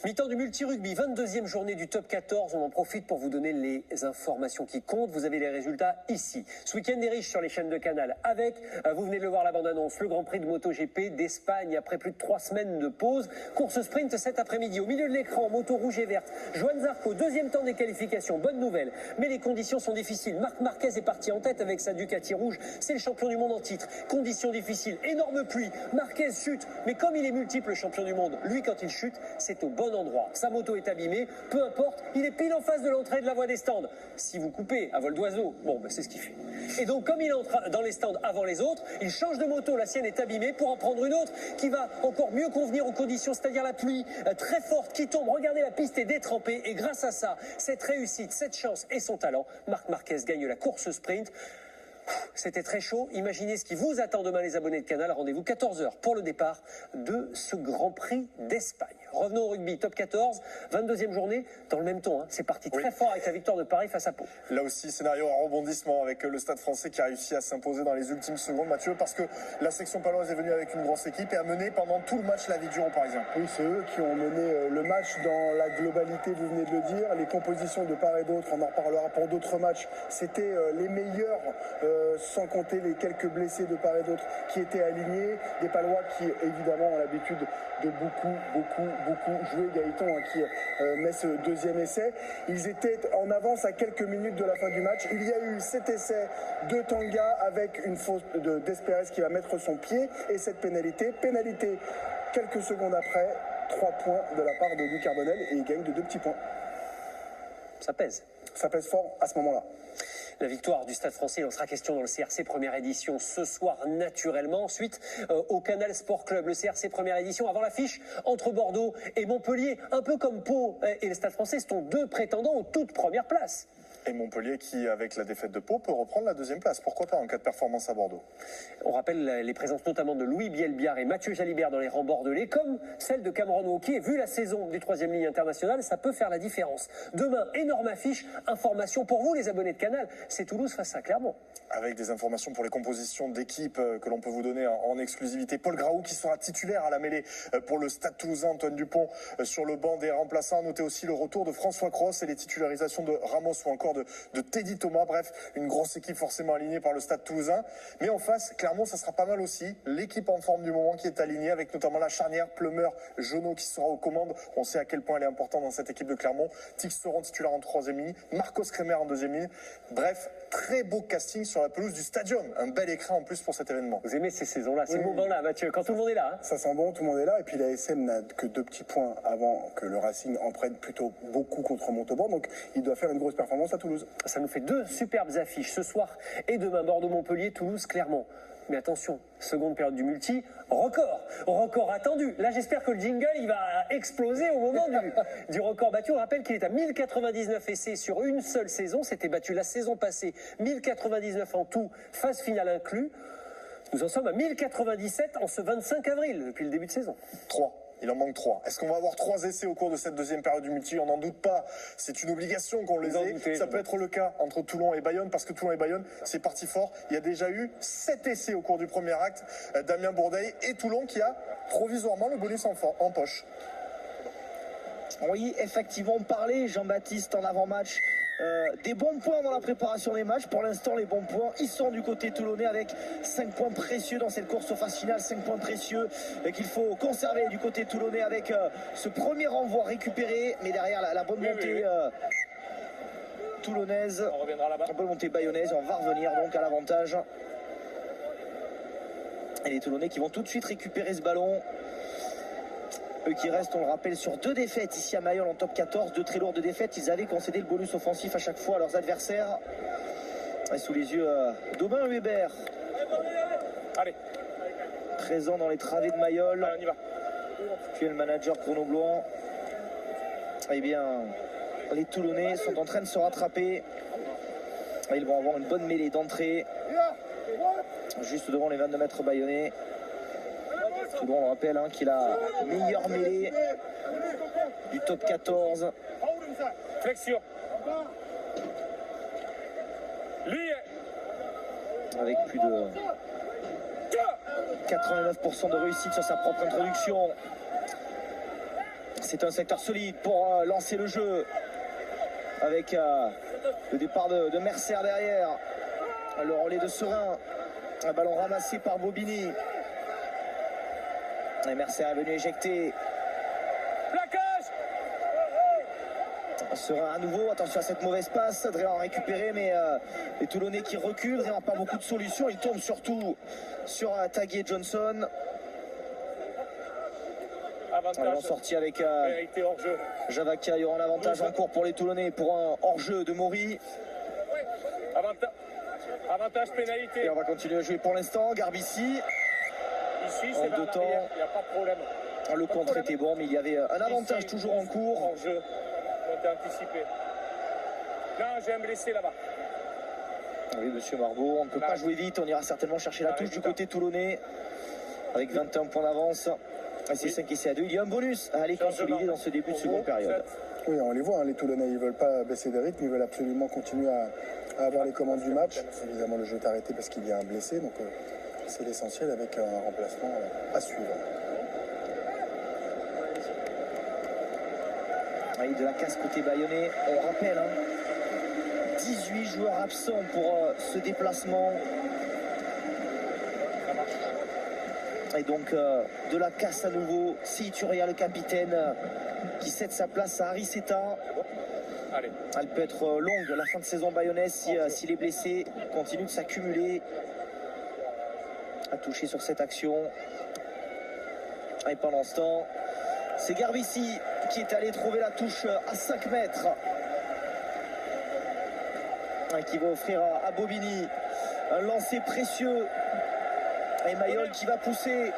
Mi-temps du multi-rugby, 22e journée du top 14. On en profite pour vous donner les informations qui comptent. Vous avez les résultats ici. Ce week-end est riche sur les chaînes de Canal avec, vous venez de le voir, la bande-annonce, le Grand Prix de MotoGP d'Espagne après plus de 3 semaines de pause. Course sprint cet après-midi. Au milieu de l'écran, moto rouge et verte. Joan Zarco, deuxième temps des qualifications. Bonne nouvelle. Mais les conditions sont difficiles. Marc Marquez est parti en tête avec sa Ducati rouge. C'est le champion du monde en titre. Conditions difficiles. Énorme pluie. Marquez chute. Mais comme il est multiple champion du monde, lui, quand il chute, c'est au bon endroit. Sa moto est abîmée, peu importe, il est pile en face de l'entrée de la voie des stands. Si vous coupez à vol d'oiseau, bon, ben c'est ce qu'il fait. Et donc, comme il entre dans les stands avant les autres, il change de moto, la sienne est abîmée, pour en prendre une autre qui va encore mieux convenir aux conditions, c'est-à-dire la pluie très forte qui tombe. Regardez, la piste est détrempée et grâce à ça, cette réussite, cette chance et son talent, Marc Marquez gagne la course sprint. C'était très chaud. Imaginez ce qui vous attend demain, les abonnés de Canal. Rendez-vous 14h pour le départ de ce Grand Prix d'Espagne. Revenons au rugby, top 14, 22e journée, dans le même ton. C'est parti très fort avec la victoire de Paris face à Pau. Là aussi, scénario en rebondissement avec le Stade français qui a réussi à s'imposer dans les ultimes secondes, Mathieu, parce que la section paloise est venue avec une grosse équipe et a mené pendant tout le match la vie dure aux Parisiens. Oui, c'est eux qui ont mené le match dans la globalité, vous venez de le dire. Les compositions de part et d'autre, on en reparlera pour d'autres matchs, c'était les meilleurs, sans compter les quelques blessés de part et d'autre qui étaient alignés. Des Palois qui, évidemment, ont l'habitude de beaucoup jouer. Gaëtan qui met ce deuxième essai. Ils étaient en avance à quelques minutes de la fin du match. Il y a eu cet essai de Tanga avec une faute d'Espérez qui va mettre son pied et cette pénalité. Pénalité quelques secondes après, 3 points de la part de Louis Carbonel et il gagne de 2 petits points. Ça pèse. Ça pèse fort à ce moment-là. La victoire du Stade français, il en sera question dans le CRC première édition ce soir naturellement. Ensuite, au Canal Sport Club, le CRC première édition, avant l'affiche entre Bordeaux et Montpellier. Un peu comme Pau et le Stade français, sont 2 prétendants aux toutes premières places. Et Montpellier qui, avec la défaite de Pau, peut reprendre la 2e place. Pourquoi pas en cas de performance à Bordeaux. On rappelle les présences notamment de Louis Bielbiard et Mathieu Jalibert dans les rangs bordelais, comme celle de Cameron Wauquiez. Vu la saison du 3e ligne internationale, ça peut faire la différence. Demain, énorme affiche, information pour vous les abonnés de Canal, c'est Toulouse face à Clermont. Avec des informations pour les compositions d'équipe que l'on peut vous donner en exclusivité. Paul Graou qui sera titulaire à la mêlée pour le Stade Toulousain, Antoine Dupont sur le banc des remplaçants. Notez aussi le retour de François Cros et les titularisations de Ramos ou encore de Teddy Thomas. Bref, une grosse équipe forcément alignée par le Stade Toulousain. Mais en face, Clermont, ça sera pas mal aussi. L'équipe en forme du moment qui est alignée avec notamment la charnière Plumeur-Jonot qui sera aux commandes. On sait à quel point elle est importante dans cette équipe de Clermont. Tix Seron titulaire en 3e ligne. Marcos Kremer en 2e ligne. Bref, très beau casting sur la pelouse du Stadium. Un bel écran en plus pour cet événement. Vous aimez ces saisons-là, ces moments-là, Mathieu, quand tout le monde est là. Ça sent bon, tout le monde est là. Et puis la SM n'a que 2 petits points avant que le Racing en prenne plutôt beaucoup contre Montauban. Donc il doit faire une grosse performance à Toulouse. Ça nous fait 2 superbes affiches ce soir et demain, Bordeaux-Montpellier, Toulouse-Clermont. Mais attention, seconde période du multi, record attendu. Là, j'espère que le jingle, il va exploser au moment du record battu. On rappelle qu'il est à 1099 essais sur une seule saison. C'était battu la saison passée, 1099 en tout, phase finale inclus. Nous en sommes à 1097 en ce 25 avril, depuis le début de saison. 3. Il en manque 3. Est-ce qu'on va avoir 3 essais au cours de cette 2e période du multi? On n'en doute pas. C'est une obligation qu'on les ait. Ça peut être le cas entre Toulon et Bayonne, parce que Toulon et Bayonne, c'est parti fort. Il y a déjà eu 7 essais au cours du premier acte. Damien Bourdeil et Toulon qui a provisoirement le bonus en poche. Oui, effectivement, on parlait, Jean-Baptiste, en avant-match, des bons points dans la préparation des matchs. Pour l'instant, les bons points, ils sont du côté toulonnais avec 5 points précieux dans cette course aux phases finales. 5 points précieux qu'il faut conserver du côté toulonnais avec ce premier renvoi récupéré. Mais derrière, la bonne montée toulonnaise, on reviendra là-bas. La bonne montée bayonnaise. On va revenir donc à l'avantage. Et les Toulonnais qui vont tout de suite récupérer ce ballon. Eux qui restent, on le rappelle, sur 2 défaites ici à Mayol en top 14, 2 très lourdes défaites. Ils avaient concédé le bonus offensif à chaque fois à leurs adversaires. Et sous les yeux d'Aubin Hubert. Allez. Présent dans les travées de Mayol. Allez, on y va. Puis le manager Bruno Bloin. Eh bien, les Toulonnais sont en train de se rattraper. Et ils vont avoir une bonne mêlée d'entrée. Juste devant les 22 mètres bayonnais. Toulon, on rappelle qu'il a meilleure mêlée du top 14. Flexion. Lui. Avec plus de 89% de réussite sur sa propre introduction. C'est un secteur solide pour lancer le jeu. Avec le départ de Mercer derrière. Le relais de Serein. Un ballon ramassé par Bobigny. Et Mercer est venu éjecter. Plaquage. Serein à nouveau, attention à cette mauvaise passe. Dréan a récupéré, mais les Toulonnais qui reculent. Dréan n'a pas beaucoup de solutions. Il tombe surtout sur Taguier Johnson. Ballon sorti avec Javaca. Il y aura un avantage en cours pour les Toulonnais pour un hors-jeu de Maury. Avantage pénalité. Et on va continuer à jouer pour l'instant. Garbici. Ici, en deux temps. Il n'y a pas de problème. Le contre était bon, mais il y avait un avantage ici, toujours en cours. En jeu. On t'a anticipé. Non, j'ai un blessé là-bas. Oui, monsieur Marbeau, on ne peut pas jouer vite. On ira certainement chercher la touche du côté toulonnais. Avec 21 points d'avance. C'est 5 et c'est à 2. Il y a un bonus à aller consolider dans ce début de seconde période. Oui, on les voit, hein, les Toulonnais, ils ne veulent pas baisser de rythme, ils veulent absolument continuer à avoir les commandes du match. Évidemment, le jeu est arrêté parce qu'il y a un blessé, donc c'est l'essentiel avec un remplacement à suivre. Oui, de la casse côté bayonnais, on rappelle, 18 joueurs absents pour ce déplacement. Et donc de la casse à nouveau. C'est Ituria, le capitaine, qui cède sa place à Ariceta. Elle peut être longue la fin de saison bayonnaise si les blessés continuent de s'accumuler. À toucher sur cette action. Et pendant ce temps, c'est Garbici qui est allé trouver la touche à 5 mètres. Qui va offrir à Bobigny un lancer précieux. Et Mayol qui va pousser.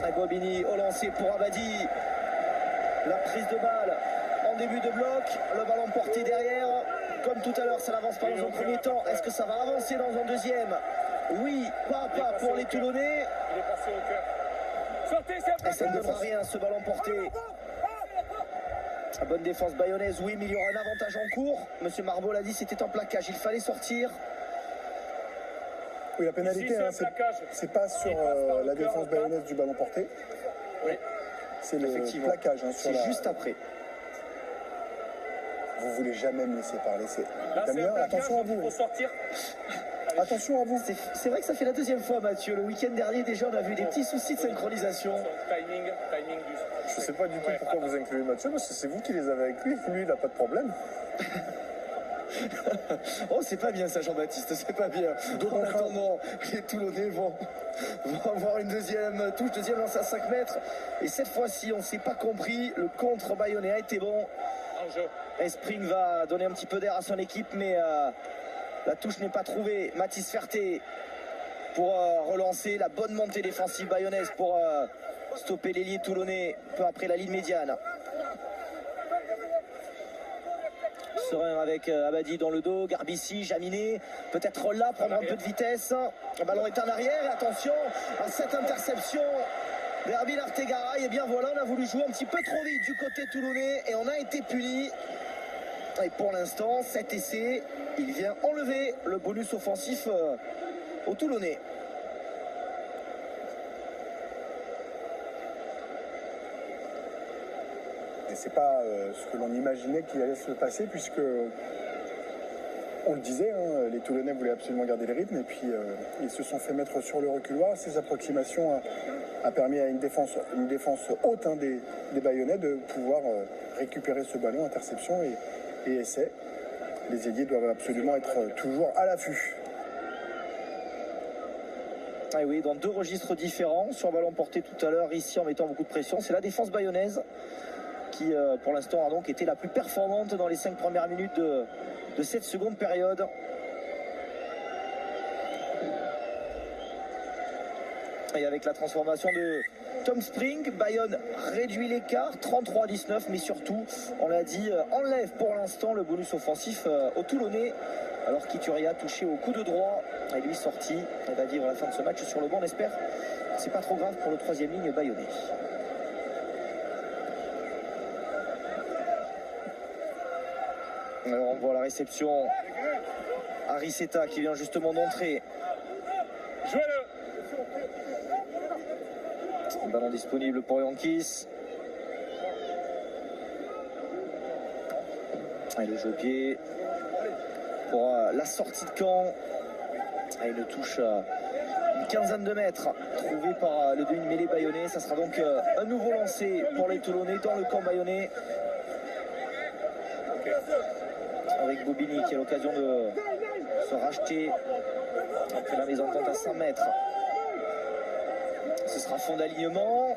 Et Bobigny au lancer pour Abadi. La prise de balle en début de bloc. Le ballon porté derrière. Comme tout à l'heure, ça n'avance pas dans un premier temps. Est-ce que ça va avancer dans un deuxième? Oui, pas pour les Toulonnais. Il est passé au cœur. Et ça ne donnera rien, ce ballon porté. La bonne défense bayonnaise, oui, mais il y aura un avantage en cours. Monsieur Marbeau l'a dit, c'était en plaquage, il fallait sortir. Oui, la pénalité, c'est pas sur la défense bayonnaise du ballon porté. Oui, c'est le plaquage. C'est juste après. Vous voulez jamais me laisser parler. Damien, attention à vous. Attention à vous. C'est vrai que ça fait la deuxième fois, Mathieu. Le week-end dernier, déjà, on a vu des petits soucis de synchronisation. Timing du... Je ne sais pas du tout pourquoi vous incluez Mathieu, parce que c'est vous qui les avez avec lui. Lui, il n'a pas de problème. Oh, c'est pas bien ça, Jean-Baptiste, c'est pas bien. En attendant, les Toulonnais vont avoir une deuxième touche, deuxième lance à 5 mètres. Et cette fois-ci, on ne s'est pas compris. Le contre bayonnais a été bon. Espring va donner un petit peu d'air à son équipe, mais la touche n'est pas trouvée. Mathis Ferté pour relancer la bonne montée défensive bayonnaise pour stopper l'ailier toulonnais peu après la ligne médiane. Serein avec Abadi dans le dos, Garbici, Jaminet, peut-être là, prendre un peu de vitesse. Le ballon est en arrière et attention à cette interception d'Herbin Artegaray. Et bien voilà, on a voulu jouer un petit peu trop vite du côté toulonnais et on a été puni. Et pour l'instant, cet essai, il vient enlever le bonus offensif aux Toulonnais. Et c'est pas ce que l'on imaginait qu'il allait se passer, puisque on le disait, les Toulonnais voulaient absolument garder le rythme, et puis ils se sont fait mettre sur le reculoir. Ces approximations a permis à une défense haute des Bayonnais de pouvoir récupérer ce ballon, interception et essai. Les ailiers doivent absolument être toujours à l'affût. Ah oui, dans deux registres différents, sur ballon porté tout à l'heure, ici en mettant beaucoup de pression, c'est la défense bayonnaise qui pour l'instant a donc été la plus performante dans les 5 premières minutes de cette seconde période. Et avec la transformation de Tom Spring, Bayonne réduit l'écart, 33-19, mais surtout, on l'a dit, enlève pour l'instant le bonus offensif aux Toulonnais alors qu'Ituria touché au coup de droit et lui sorti. Elle va vivre la fin de ce match sur le banc, on espère. C'est pas trop grave pour le troisième ligne bayonnais. Alors on voit la réception. Ariceta qui vient justement d'entrer. Jouez-le. Ballon disponible pour Yankees. Et le jeu au pied pour la sortie de camp. Et une touche une quinzaine de mètres trouvée par le demi-mêlée bayonnais. Ça sera donc un nouveau lancé pour les Toulonnais dans le camp bayonnais. Avec Bobigny qui a l'occasion de se racheter après la mésentente à 100 mètres. Ce sera fond d'alignement.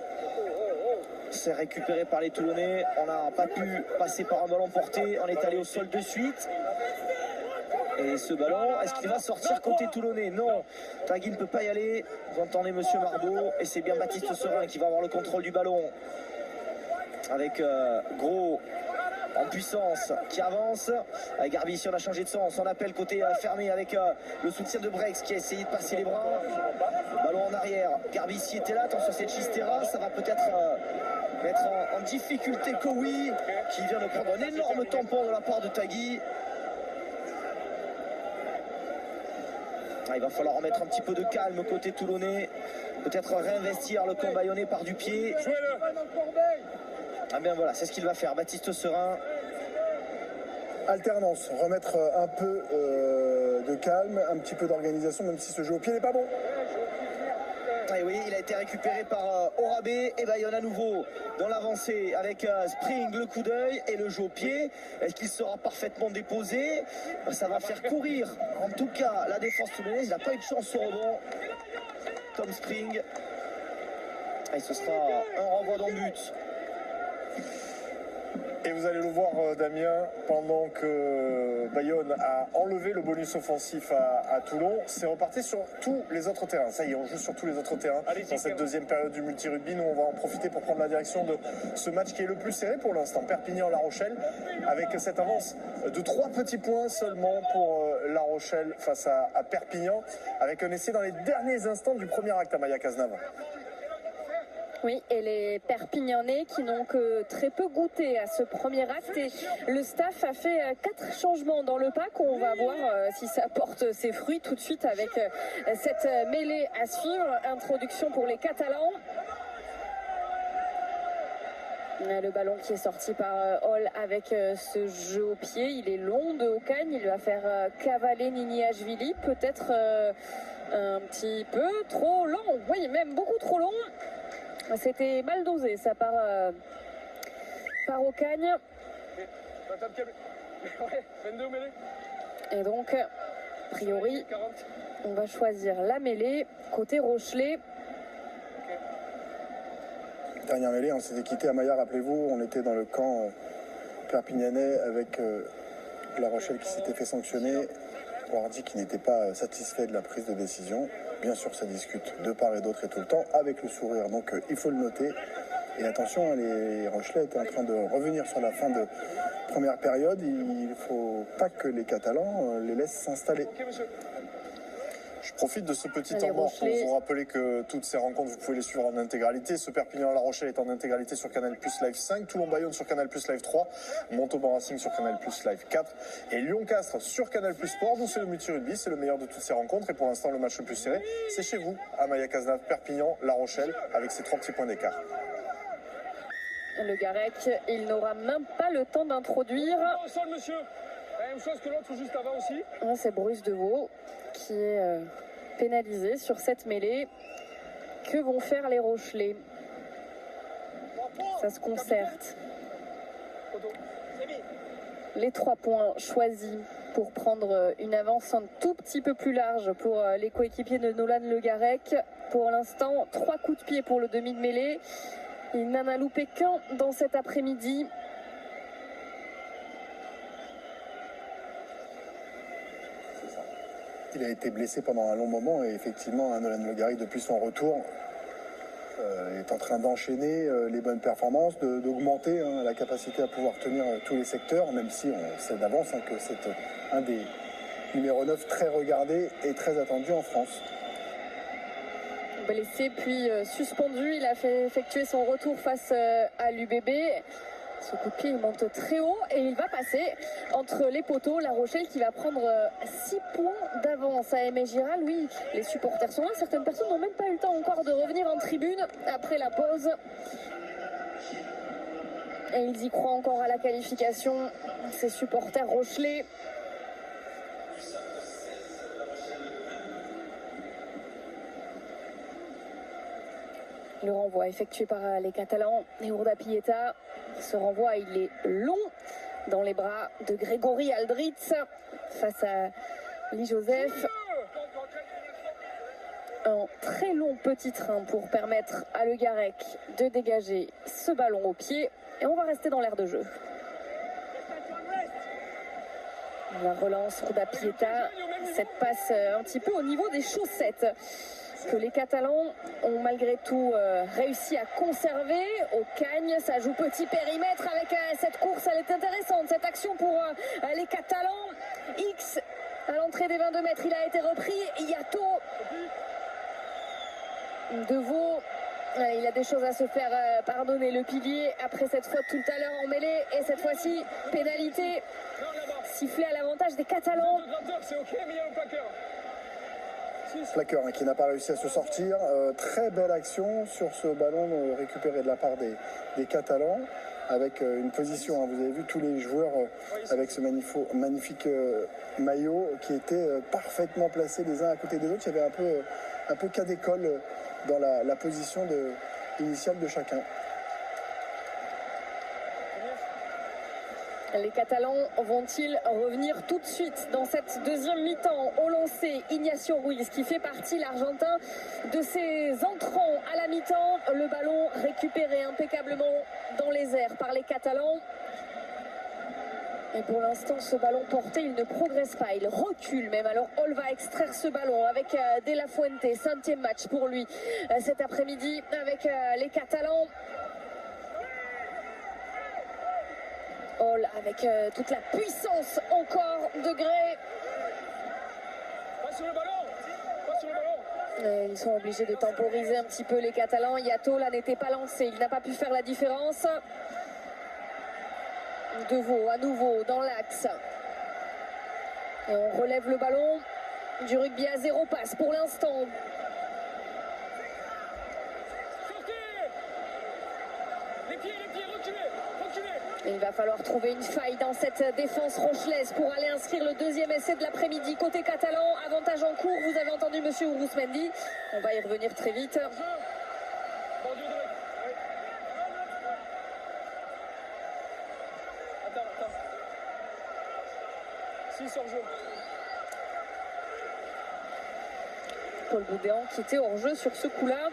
C'est récupéré par les Toulonnais. On n'a pas pu passer par un ballon porté. On est allé au sol de suite. Et ce ballon, est-ce qu'il va sortir côté Toulonnais? Non. Tanguy ne peut pas y aller. Vous entendez Monsieur Marbeau. Et c'est bien Baptiste Serin qui va avoir le contrôle du ballon. Avec Gros en puissance qui avance. Garbi ici on a changé de sens. On appelle côté fermé avec le soutien de Brex qui a essayé de passer les bras. Ballon en arrière. Garbi ici était là. Attention c'est Chistera. Ça va peut-être mettre en difficulté Kowi qui vient de prendre un énorme tampon de la part de Tanguy. Il va falloir remettre un petit peu de calme côté Toulonnais. Peut-être réinvestir le camp bayonnais par du pied. Ah bien voilà, c'est ce qu'il va faire, Baptiste Serin. Alternance, remettre un peu de calme, un petit peu d'organisation, même si ce jeu au pied n'est pas bon. Et oui, il a été récupéré par Orabé et Bayonne à nouveau dans l'avancée avec Spring, le coup d'œil et le jeu au pied. Est-ce qu'il sera parfaitement déposé? Ça va faire courir, en tout cas, la défense toulonnaise. Il n'a pas eu de chance au rebond, comme Spring. Et ce sera un renvoi dans le but. Et vous allez le voir, Damien, pendant que Bayonne a enlevé le bonus offensif à Toulon, c'est reparti sur tous les autres terrains. Ça y est, on joue sur tous les autres terrains dans cette deuxième période du multi-rugby. Nous, on va en profiter pour prendre la direction de ce match qui est le plus serré pour l'instant. Perpignan-La Rochelle, avec cette avance de 3 petits points seulement pour La Rochelle face à Perpignan, avec un essai dans les derniers instants du premier acte à Maya Cazenave. Oui, et les Perpignanais qui n'ont que très peu goûté à ce premier acte. Et le staff a fait 4 changements dans le pack. On va voir si ça porte ses fruits tout de suite avec cette mêlée à suivre. Introduction pour les Catalans. Le ballon qui est sorti par Hall avec ce jeu au pied. Il est long de Ocagne. Il va faire cavaler Niniashvili. Peut-être un petit peu trop long. Oui, même beaucoup trop long. C'était mal dosé, ça par Ocagne. Et donc, a priori, on va choisir la mêlée côté Rochelet. Dernière mêlée, on s'était quitté à Maya, rappelez-vous, on était dans le camp perpignanais avec La Rochelle qui s'était fait sanctionner. Wardy qui n'était pas satisfait de la prise de décision. Bien sûr, ça discute de part et d'autre et tout le temps avec le sourire, donc il faut le noter. Et attention, les Rochelais étaient en train de revenir sur la fin de première période. Il ne faut pas que les Catalans les laissent s'installer. Je profite de ce petit temps mort pour vous rappeler que toutes ces rencontres, vous pouvez les suivre en intégralité. Ce Perpignan-La Rochelle est en intégralité sur Canal Plus Live 5, Toulon-Bayonne sur Canal Plus Live 3, Montauban-Racing sur Canal Plus Live 4 et Lyon-Castres sur Canal Plus Sport. Nous, c'est le multi-rugby, c'est le meilleur de toutes ces rencontres et pour l'instant, le match le plus serré, c'est chez vous, à Maya Cazenave, Perpignan-La Rochelle, avec ses 3 petits points d'écart. Le Garec, il n'aura même pas le temps d'introduire. Au sol, monsieur. La même chose que l'autre juste avant aussi. C'est Bruce Deveau qui est pénalisé sur cette mêlée. Que vont faire les Rochelais? Ça se concerte. Les 3 points choisis pour prendre une avance un tout petit peu plus large pour les coéquipiers de Nolan Le Garec. Pour l'instant, 3 coups de pied pour le demi de mêlée. Il n'en a loupé qu'un dans cet après-midi. Il a été blessé pendant un long moment et effectivement, Nolan Le Garec, depuis son retour, est en train d'enchaîner les bonnes performances, d'augmenter la capacité à pouvoir tenir tous les secteurs, même si on sait d'avance que c'est un des numéro 9 très regardé et très attendu en France. Blessé puis suspendu, il a fait effectuer son retour face à l'UBB. Ce coup de pied, il monte très haut et il va passer entre les poteaux. La Rochelle qui va prendre 6 points d'avance à Aimé Giral. Oui, les supporters sont là. Certaines personnes n'ont même pas eu le temps encore de revenir en tribune après la pause. Et ils y croient encore à la qualification, ces supporters rochelais. Le renvoi effectué par les Catalans et Urda Pieta. Ce renvoi, il est long dans les bras de Grégory Aldritz face à Lee Joseph. Un très long petit train pour permettre à Le Garec de dégager ce ballon au pied. Et on va rester dans l'aire de jeu. La relance Urda Pieta. Cette passe un petit peu au niveau des chaussettes que les Catalans ont malgré tout réussi à conserver au Cagne. Ça joue petit périmètre avec cette course, elle est intéressante, cette action pour les Catalans. X à l'entrée des 22 mètres, il a été repris. Yato Deveau, il a des choses à se faire pardonner, le pilier, après cette faute tout à l'heure en mêlée. Et cette fois-ci, pénalité sifflée à l'avantage des Catalans. C'est ok, mais il y a un plaqueur. Plaqueur qui n'a pas réussi à se sortir. Très belle action sur ce ballon récupéré de la part des Catalans avec une position, hein, vous avez vu tous les joueurs avec ce magnifique maillot qui était parfaitement placés les uns à côté des autres. Il y avait un peu cas d'école dans la position initiale de chacun. Les Catalans vont-ils revenir tout de suite dans cette deuxième mi-temps au lancer? Ignacio Ruiz qui fait partie, l'Argentin, de ses entrants à la mi-temps. Le ballon récupéré impeccablement dans les airs par les Catalans. Et pour l'instant, ce ballon porté, il ne progresse pas, il recule même. Alors Hall va extraire ce ballon avec De La Fuente, 5e match pour lui cet après-midi avec les Catalans. Hall avec toute la puissance encore de Gray. Pas sur le ballon. Pas sur le ballon. Ils sont obligés de temporiser un petit peu les Catalans. Yato là n'était pas lancé, il n'a pas pu faire la différence. Deveau à nouveau dans l'axe. Et on relève le ballon. Du rugby à 0 passe pour l'instant. Les pieds, reculez. Et il va falloir trouver une faille dans cette défense rochelaise pour aller inscrire le deuxième essai de l'après-midi. Côté catalan, avantage en cours. Vous avez entendu monsieur Uruzmendi. On va y revenir très vite. Attends. 6 hors jeu. Paul Boudéan qui était hors jeu sur ce coup-là.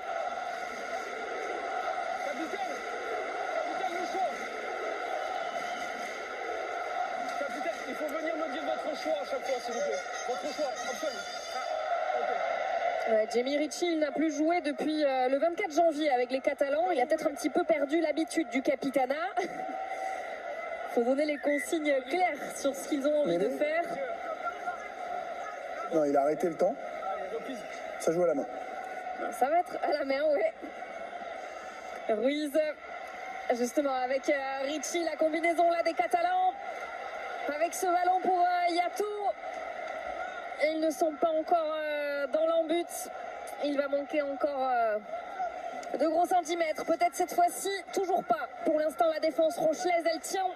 Il faut venir me dire votre choix à chaque fois, s'il vous plaît. Votre choix, absolument. Ouais, Jamie Ritchie, il n'a plus joué depuis le 24 janvier avec les Catalans. Il a peut-être un petit peu perdu l'habitude du capitana. Il faut donner les consignes claires sur ce qu'ils ont envie de faire. Non, il a arrêté le temps. Ça joue à la main. Ça va être à la main, ouais. Ruiz, justement, avec Ritchie, la combinaison là des Catalans. Avec ce ballon pour Yato. Et ils ne sont pas encore dans l'embut. Il va manquer encore de gros centimètres. Peut-être cette fois-ci, toujours pas. Pour l'instant, la défense rochelaise, elle tient.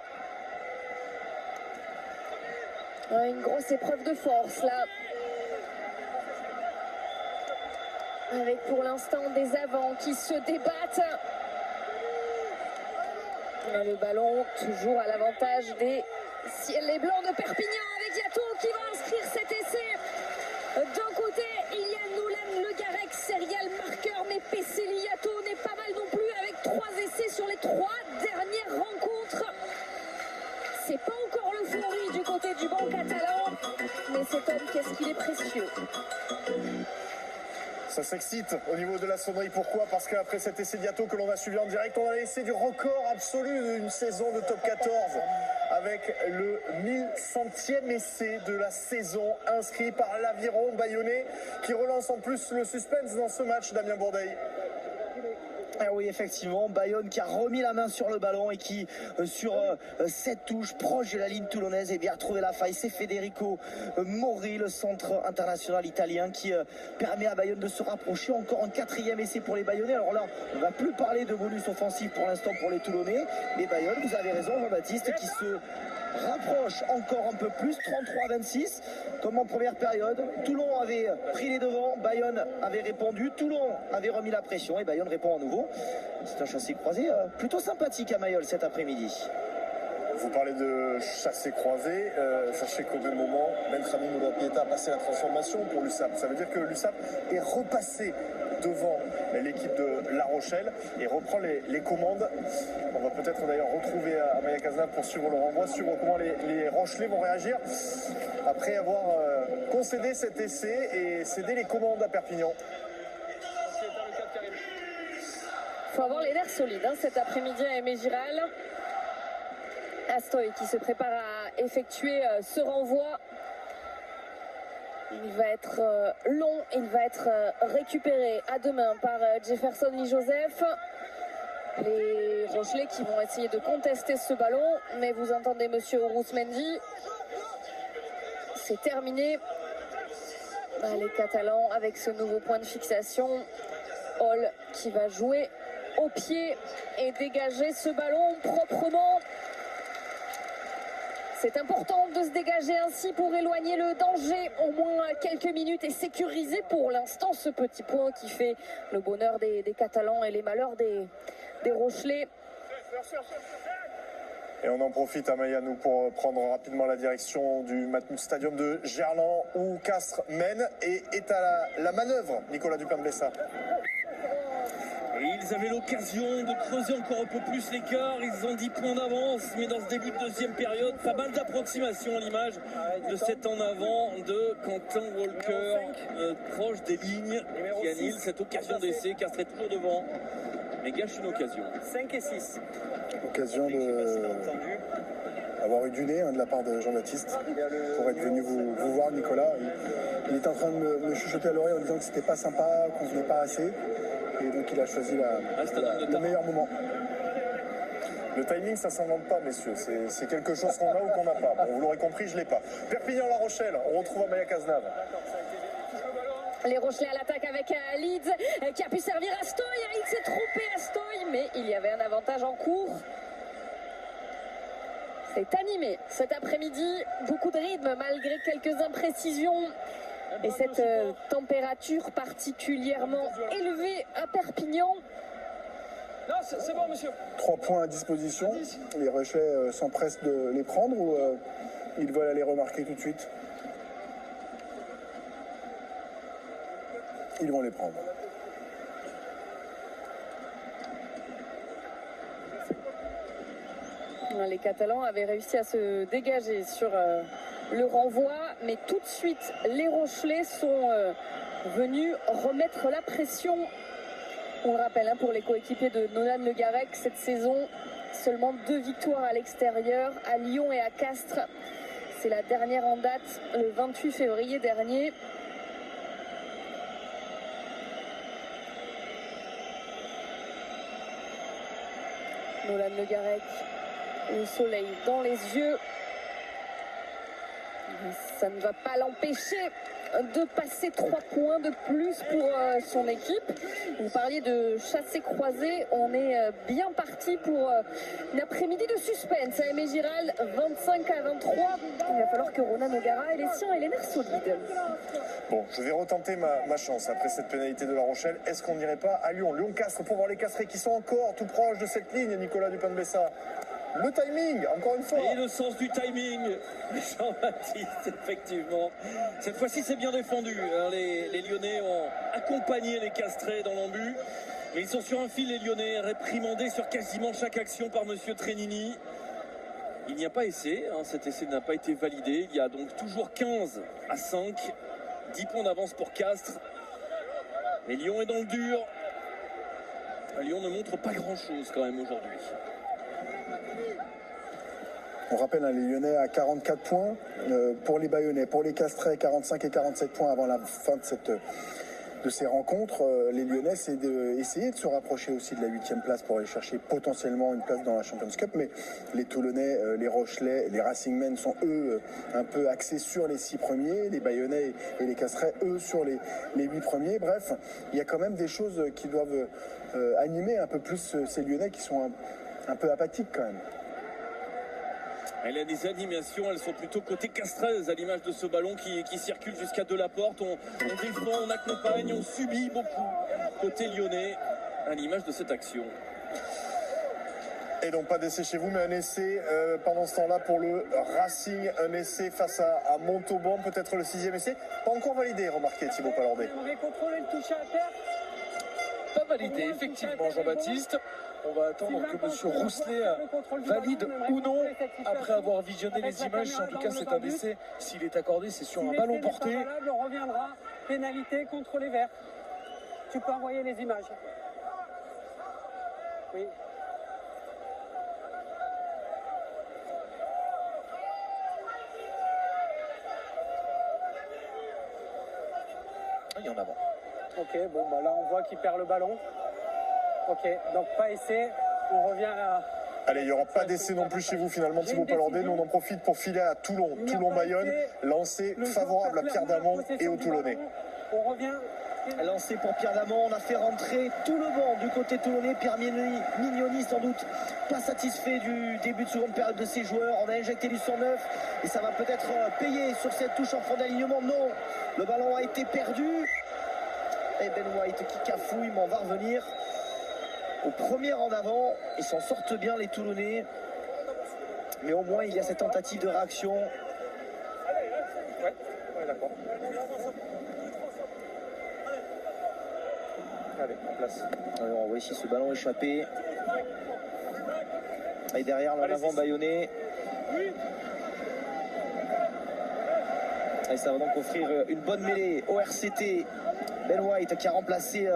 Une grosse épreuve de force, là. Avec pour l'instant des avants qui se débattent. Le ballon, toujours à l'avantage des Ciels Blancs de Perpignan avec Yato qui va inscrire cet essai. D'un côté, il y a Nolan Le Garec, serial marqueur, mais Pesseli Yato n'est pas mal non plus avec 3 essais sur les 3 dernières rencontres. C'est pas encore l'euphorie du côté du banc catalan, mais cet homme, qu'est-ce qu'il est précieux. Ça s'excite au niveau de la sonnerie. Pourquoi? Parce qu'après cet essai Diato que l'on a suivi en direct, on a l'essai du record absolu d'une saison de top 14 avec le 1100e essai de la saison inscrit par l'Aviron Bayonnais qui relance en plus le suspense dans ce match, Damien Bourdeil. Ah oui, effectivement, Bayonne qui a remis la main sur le ballon et qui, sur cette touche proche de la ligne toulonnaise, a trouvé la faille. C'est Federico Mori, le centre international italien, qui permet à Bayonne de se rapprocher. Encore un 4e essai pour les Bayonnais. Alors là, on ne va plus parler de bonus offensif pour l'instant pour les Toulonnais. Mais Bayonne, vous avez raison, Jean-Baptiste, qui se rapproche encore un peu plus, 33-26, comme en première période. Toulon avait pris les devants, Bayonne avait répondu, Toulon avait remis la pression et Bayonne répond à nouveau. C'est un chassé croisé plutôt sympathique à Mayol cet après-midi. Vous parlez de chassé croisé, sachez qu'au même moment, Benjamin Oulapieta a passé la transformation pour l'USAP. Ça veut dire que l'USAP est repassé devant l'équipe de La Rochelle et reprend les commandes. On va peut-être d'ailleurs retrouver Amaya Cazenave pour suivre le renvoi, suivre comment les Rochelais vont réagir après avoir concédé cet essai et cédé les commandes à Perpignan. Il faut avoir les nerfs solides cet après-midi à Aimé Giral. Astoy qui se prépare à effectuer ce renvoi. Il va être long, il va être récupéré à deux mains par Jefferson Lee Joseph. Les Rochelais qui vont essayer de contester ce ballon, mais vous entendez monsieur Rousmendi. C'est terminé. Les Catalans avec ce nouveau point de fixation. Hall qui va jouer au pied et dégager ce ballon proprement. C'est important de se dégager ainsi pour éloigner le danger au moins quelques minutes et sécuriser pour l'instant ce petit point qui fait le bonheur des Catalans et les malheurs des Rochelais. Et on en profite, Amaya, nous, pour prendre rapidement la direction du Matmut Stadium de Gerland où Castres mène et est à la manœuvre, Nicolas Dupin-de-Bessa. Et ils avaient l'occasion de creuser encore un peu plus l'écart. Ils ont 10 points d'avance, mais dans ce début de deuxième période, pas mal d'approximation à l'image de cet en avant de Quentin Walker, proche des lignes, qui annule cette occasion d'essai. Castres est toujours devant, mais gâche une occasion. 5 et 6. Occasion d'avoir eu du nez de la part de Jean-Baptiste pour être venu vous voir, Nicolas. Il est en train de me chuchoter à l'oreille en disant que c'était pas sympa, qu'on venait pas assez. Et donc il a choisi le meilleur moment. Le timing, ça s'invente pas, messieurs. C'est quelque chose qu'on a ou qu'on n'a pas. Bon, vous l'aurez compris, je l'ai pas. Perpignan-La Rochelle, on retrouve Amaya Cazenave. Les Rochelais à l'attaque avec Leeds qui a pu servir Astoy. Il s'est trompé Astoy, mais il y avait un avantage en cours. C'est animé cet après-midi. Beaucoup de rythme malgré quelques imprécisions. Et cette température particulièrement élevée à Perpignan. Non, c'est bon, monsieur. 3 points à disposition. Les Rochelais s'empressent de les prendre ou ils veulent aller remarquer tout de suite? Ils vont les prendre. Les Catalans avaient réussi à se dégager sur le renvoi, mais tout de suite, les Rochelais sont venus remettre la pression. On le rappelle, pour les coéquipiers de Nolan Le Garec, cette saison, seulement 2 victoires à l'extérieur, à Lyon et à Castres. C'est la dernière en date, le 28 février dernier. Nolan Le Garec, le soleil dans les yeux. Ça ne va pas l'empêcher de passer 3 points de plus pour son équipe. Vous parliez de chassé croisé, on est bien parti pour une après-midi de suspense à Aimé Giral, 25-23. Il va falloir que Ronan O'Gara ait les siens et les nerfs solides. Bon, je vais retenter ma chance après cette pénalité de La Rochelle. Est-ce qu'on n'irait pas à Lyon, Lyon-Castres, pour voir les Castrés qui sont encore tout proches de cette ligne, Nicolas Dupin-de-Bessa? Le timing, encore une fois. Et le sens du timing, Jean-Baptiste, effectivement. Cette fois-ci, c'est bien défendu. Les Lyonnais ont accompagné les Castrés dans l'embut. Mais ils sont sur un fil, les Lyonnais, réprimandés sur quasiment chaque action par monsieur Trenini. Il n'y a pas essai, cet essai n'a pas été validé. Il y a donc toujours 15-5, 10 points d'avance pour Castres. Mais Lyon est dans le dur. Lyon ne montre pas grand-chose quand même aujourd'hui. On rappelle les Lyonnais à 44 points pour les Bayonnais, pour les Castrets 45 et 47 points avant la fin de ces rencontres. Les Lyonnais, c'est d'essayer de se rapprocher aussi de la 8e place pour aller chercher potentiellement une place dans la Champions Cup. Mais les Toulonnais, les Rochelais, les Racing Men sont eux un peu axés sur les 6 premiers. Les Bayonnais et les Castrets, eux, sur les 8 premiers. Bref, il y a quand même des choses qui doivent animer un peu plus ces Lyonnais qui sont un peu apathiques quand même. Elle a des animations, elles sont plutôt côté Castres à l'image de ce ballon qui circule jusqu'à Delaporte. On défend, on accompagne, on subit beaucoup côté lyonnais à l'image de cette action. Et donc pas d'essai chez vous, mais un essai pendant ce temps-là pour le Racing, un essai face à Montauban, peut-être le 6e essai. Pas encore validé, remarquez Thibaut Palordet. On va contrôler le toucher à terre. Pas validé, effectivement, Jean-Baptiste. On va attendre que M. Rousselet valide ou non après avoir visionné les images. En tout cas, c'est un essai. S'il est accordé, c'est sur un ballon porté. On reviendra. Pénalité contre les Verts. Tu peux envoyer les images. Oui. Il y en a avant. Ok, bon, bah là on voit qu'il perd le ballon. Ok, donc pas essai. On revient à... Allez, il n'y aura pas d'essai non plus chez vous finalement, Thibaut Palordet. Nous on en profite pour filer à Toulon. Toulon-Bayonne, lancé favorable à Pierre Damon et aux Toulonnais. On revient. Lancé pour Pierre Damon, on a fait rentrer tout le banc du côté toulonnais. Pierre Mignoni sans doute pas satisfait du début de seconde période de ses joueurs. On a injecté du 109 et ça va peut-être payer sur cette touche en fond d'alignement. Non, le ballon a été perdu. Et Ben White qui cafouille, mais on va revenir au premier en avant. Ils s'en sortent bien les Toulonnais. Mais au moins il y a cette tentative de réaction. Ouais, d'accord. Allez, en place. Alors on voit ici ce ballon échappé. Et derrière l'avant bayonnais. Et ça va donc offrir une bonne mêlée au RCT. Ben White qui a remplacé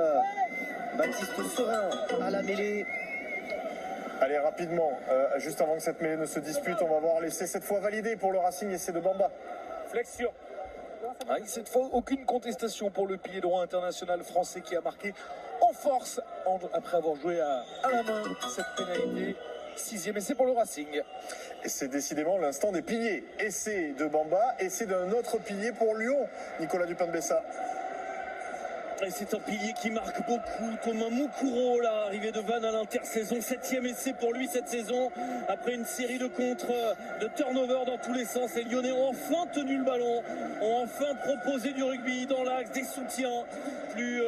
Baptiste Serin à la mêlée. Allez, rapidement, juste avant que cette mêlée ne se dispute, on va voir l'essai cette fois validé pour le Racing, essai de Bamba. Flexion. Cette fois, aucune contestation pour le pilier droit international français qui a marqué en force après avoir joué à la main cette pénalité. 6e essai pour le Racing. Et c'est décidément l'instant des piliers. Essai de Bamba, essai d'un autre pilier pour Lyon, Nicolas Dupin-de-Bessa. Et c'est un pilier qui marque beaucoup. Thomas Moukuro, là, arrivé de Vannes à l'intersaison. 7e essai pour lui cette saison. Après une série de contres, de turnover dans tous les sens. Les Lyonnais ont enfin tenu le ballon. Ont enfin proposé du rugby dans l'axe, des soutiens plus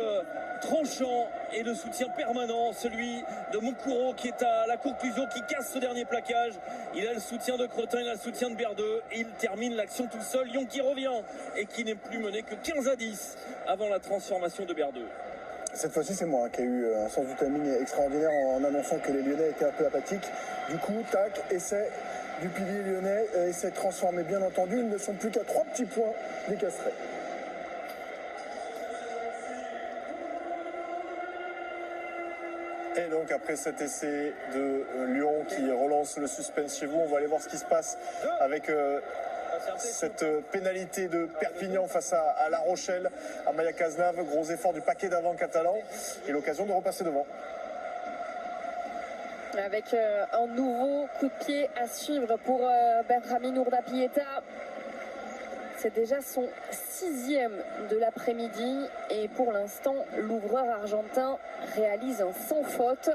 tranchants et de soutien permanent. Celui de Moukuro qui est à la conclusion, qui casse ce dernier plaquage. Il a le soutien de Cretin, il a le soutien de Berdeux. Et il termine l'action tout seul. Lyon qui revient et qui n'est plus mené que 15-10 avant la transformation de Berdeux. Cette fois-ci, c'est moi qui ai eu un sens du timing extraordinaire en annonçant que les Lyonnais étaient un peu apathiques. Du coup, tac, essai du pilier lyonnais, essai transformé bien entendu. Ils ne sont plus qu'à 3 petits points des Castrets. Et donc après cet essai de Lyon qui relance le suspense chez vous, on va aller voir ce qui se passe avec cette pénalité de Perpignan face à La Rochelle, à Maya Cazenave. Gros effort du paquet d'avant catalan et l'occasion de repasser devant. Avec un nouveau coup de pied à suivre pour Benjamin Urdapieta. C'est déjà son 6e de l'après-midi et pour l'instant, l'ouvreur argentin réalise un sans faute.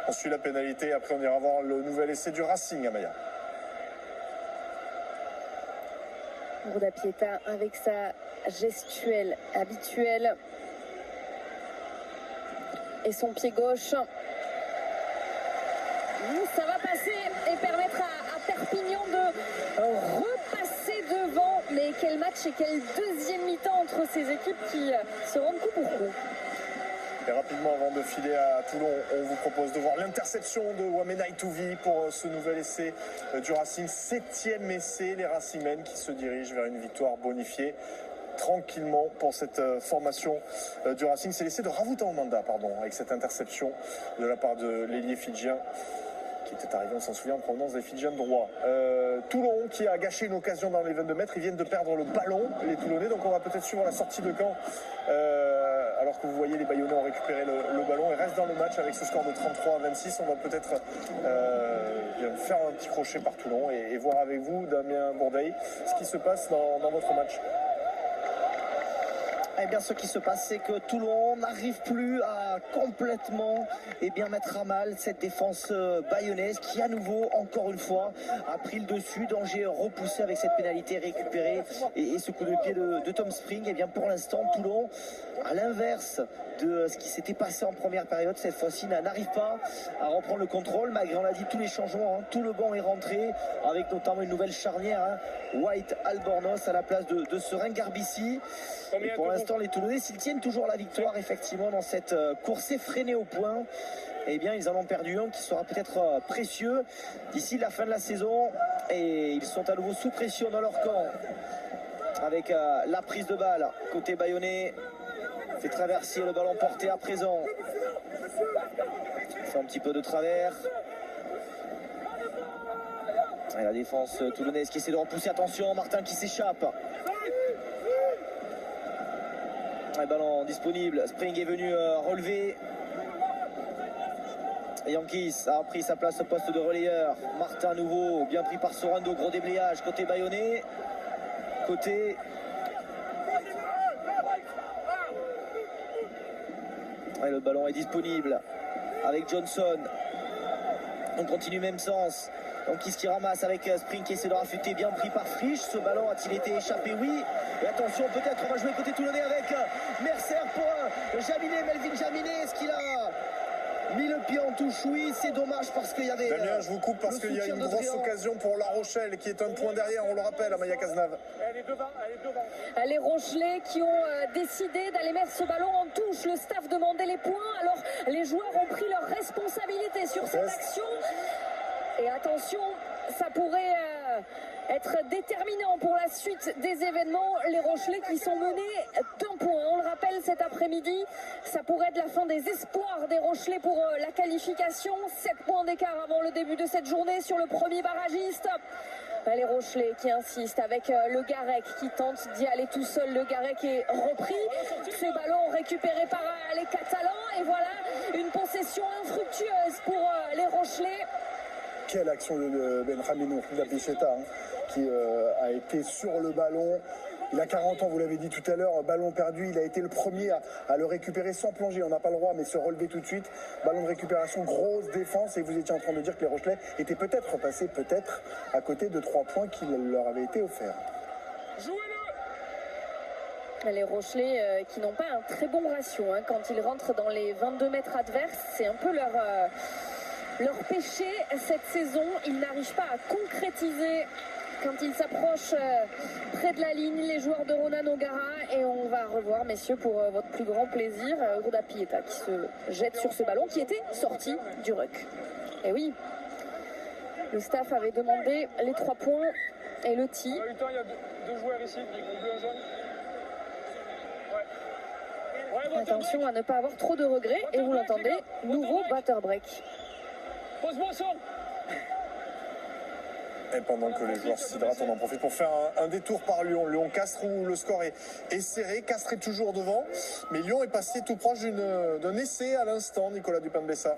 On suit la pénalité, après on ira voir le nouvel essai du Racing à Maya. Urdapieta avec sa gestuelle habituelle et son pied gauche. Ça va passer et permettre à Perpignan de repasser devant. Mais quel match et quelle deuxième mi-temps entre ces équipes qui se rendent coup pour coup. Et rapidement, avant de filer à Toulon, on vous propose de voir l'interception de Wamena Itouvi pour ce nouvel essai du Racing. 7e essai, les Racingmen qui se dirigent vers une victoire bonifiée tranquillement pour cette formation du Racing. C'est l'essai de Ravouta Omanda, avec cette interception de la part de l'ailier fidjien qui était arrivé, on s'en souvient, en provenance des Fidjiens de droit. Toulon qui a gâché une occasion dans les 22 mètres. Ils viennent de perdre le ballon, les Toulonnais. Donc on va peut-être suivre la sortie de camp alors que vous voyez les Bayonnais ont récupéré le ballon et restent dans le match avec ce score de 33-26. On va peut-être faire un petit crochet par Toulon et voir avec vous, Damien Bourdeil, ce qui se passe dans votre match. Eh bien, ce qui se passe, c'est que Toulon n'arrive plus à complètement mettre à mal cette défense bayonnaise qui, à nouveau, encore une fois, a pris le dessus. Danger repoussé avec cette pénalité récupérée et ce coup de pied de Tom Spring. Eh bien, pour l'instant, Toulon, à l'inverse de ce qui s'était passé en première période, cette fois-ci, n'arrive pas à reprendre le contrôle. Malgré, on l'a dit, tous les changements, tout le banc est rentré, avec notamment une nouvelle charnière, White Albornoz à la place de Serein Garbissi. Et pour l'instant, les Toulonnais, s'ils tiennent toujours la victoire, effectivement, dans cette course effrénée au point, eh bien, ils en ont perdu un qui sera peut-être précieux d'ici la fin de la saison. Et ils sont à nouveau sous pression dans leur camp, avec la prise de balle côté bayonnais. Fait traverser le ballon porté à présent. Fait un petit peu de travers. Et la défense toulonnaise qui essaie de repousser. Attention, Martin qui s'échappe. Le ballon disponible. Spring est venu relever. Yankees a pris sa place au poste de relayeur. Martin à nouveau, bien pris par Sorando. Gros déblayage côté bayonnais. Côté... Et le ballon est disponible avec Johnson. On continue même sens. Donc qui ramasse avec Spring qui essaie de raffûter, bien pris par Frisch. Ce ballon a-t-il été échappé? Oui. Et attention, peut-être on va jouer côté toulonnais avec Mercer pour Jaminet, Melvin Jaminet. Est-ce qu'il a mis le pied en touche? Oui, c'est dommage parce qu'il y avait... Damien, je vous coupe parce qu'il y a une grosse occasion pour La Rochelle qui est un point derrière, on le rappelle, à Maya Cazenave. Elle est devant. Les Rochelais qui ont décidé d'aller mettre ce ballon en touche. Le staff demandait les points. Alors les joueurs ont pris leurs responsabilités sur cette action. Et attention, ça pourrait être déterminant pour la suite des événements. Les Rochelais qui sont menés d'un point. On le rappelle cet après-midi, ça pourrait être la fin des espoirs des Rochelais pour la qualification. 7 points d'écart avant le début de cette journée sur le premier barragiste. Les Rochelais qui insistent avec le Garec qui tente d'y aller tout seul. Le Garec est repris. Ce ballon récupéré par les Catalans. Et voilà une possession infructueuse pour les Rochelais. Quelle action de Benjamino Lapicheta qui a été sur le ballon. Il a 40 ans, vous l'avez dit tout à l'heure, ballon perdu. Il a été le premier à le récupérer sans plonger. On n'a pas le droit, mais se relever tout de suite. Ballon de récupération, grosse défense. Et vous étiez en train de dire que les Rochelais étaient peut-être repassés, à côté de 3 points qui leur avaient été offerts. Les Rochelais qui n'ont pas un très bon ratio. Quand ils rentrent dans les 22 mètres adverses, c'est un peu leur péché cette saison. Ils n'arrivent pas à concrétiser quand ils s'approchent près de la ligne, les joueurs de Ronan O'Gara. Et on va revoir, messieurs, pour votre plus grand plaisir, Ruda Pieta qui se jette sur ce ballon qui était sorti du ruck. Et oui, le staff avait demandé les 3 points et le tir. On a eu le temps, il y a deux joueurs ici, un bleu, un jaune. Ouais, attention à ne pas avoir trop de regrets. Et vous l'entendez, nouveau batter break. Pose-moi ça. Et pendant que les joueurs s'hydratent, on en profite pour faire un détour par Lyon. Lyon-Castres où le score est serré. Castres est toujours devant. Mais Lyon est passé tout proche d'un essai à l'instant, Nicolas Dupin-Bessa.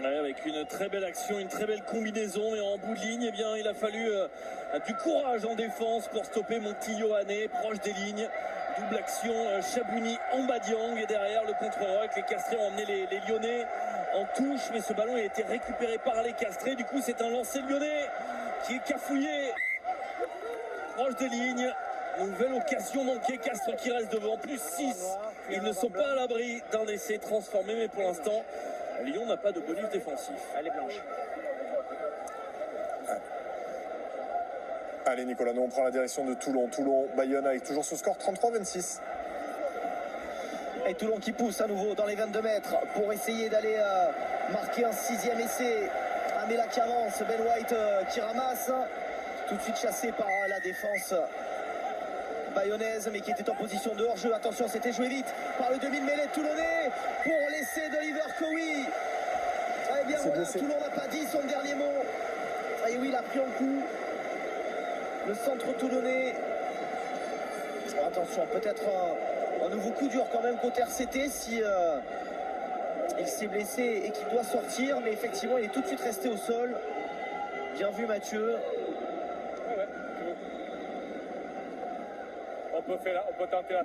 Ouais, avec une très belle action, une très belle combinaison. Et en bout de ligne, eh bien, il a fallu du courage en défense pour stopper Montillo-Hané, proche des lignes. Double action, Chabouni-Ambadiang. Et derrière, le contre-rock. Les Castrés ont emmené les Lyonnais en touche, mais ce ballon a été récupéré par les Castrés. Du coup, c'est un lancer lyonnais qui est cafouillé proche des lignes. Nouvelle occasion manquée, Castres qui reste devant, plus 6. Ils ne sont pas à l'abri d'un essai transformé, mais pour l'instant, Lyon n'a pas de bonus défensif. Elle est blanche. Allez Nicolas, nous on prend la direction de Toulon. Bayonne avec toujours ce score 33-26. Et Toulon qui pousse à nouveau dans les 22 mètres pour essayer d'aller marquer un 6e essai. Amela qui avance, Ben White qui ramasse. Tout de suite chassé par la défense bayonnaise, mais qui était en position de hors-jeu. Attention, c'était joué vite par le demi-mêlée toulonnais pour l'essai d'Oliver Cowie. Eh bien voilà, Toulon n'a pas dit son dernier mot. Et oui, il a pris un coup. Le centre toulonnais. Attention, peut-être un nouveau coup dur quand même côté RCT si il s'est blessé et qu'il doit sortir. Mais effectivement, il est tout de suite resté au sol. Bien vu, Mathieu. On peut tenter la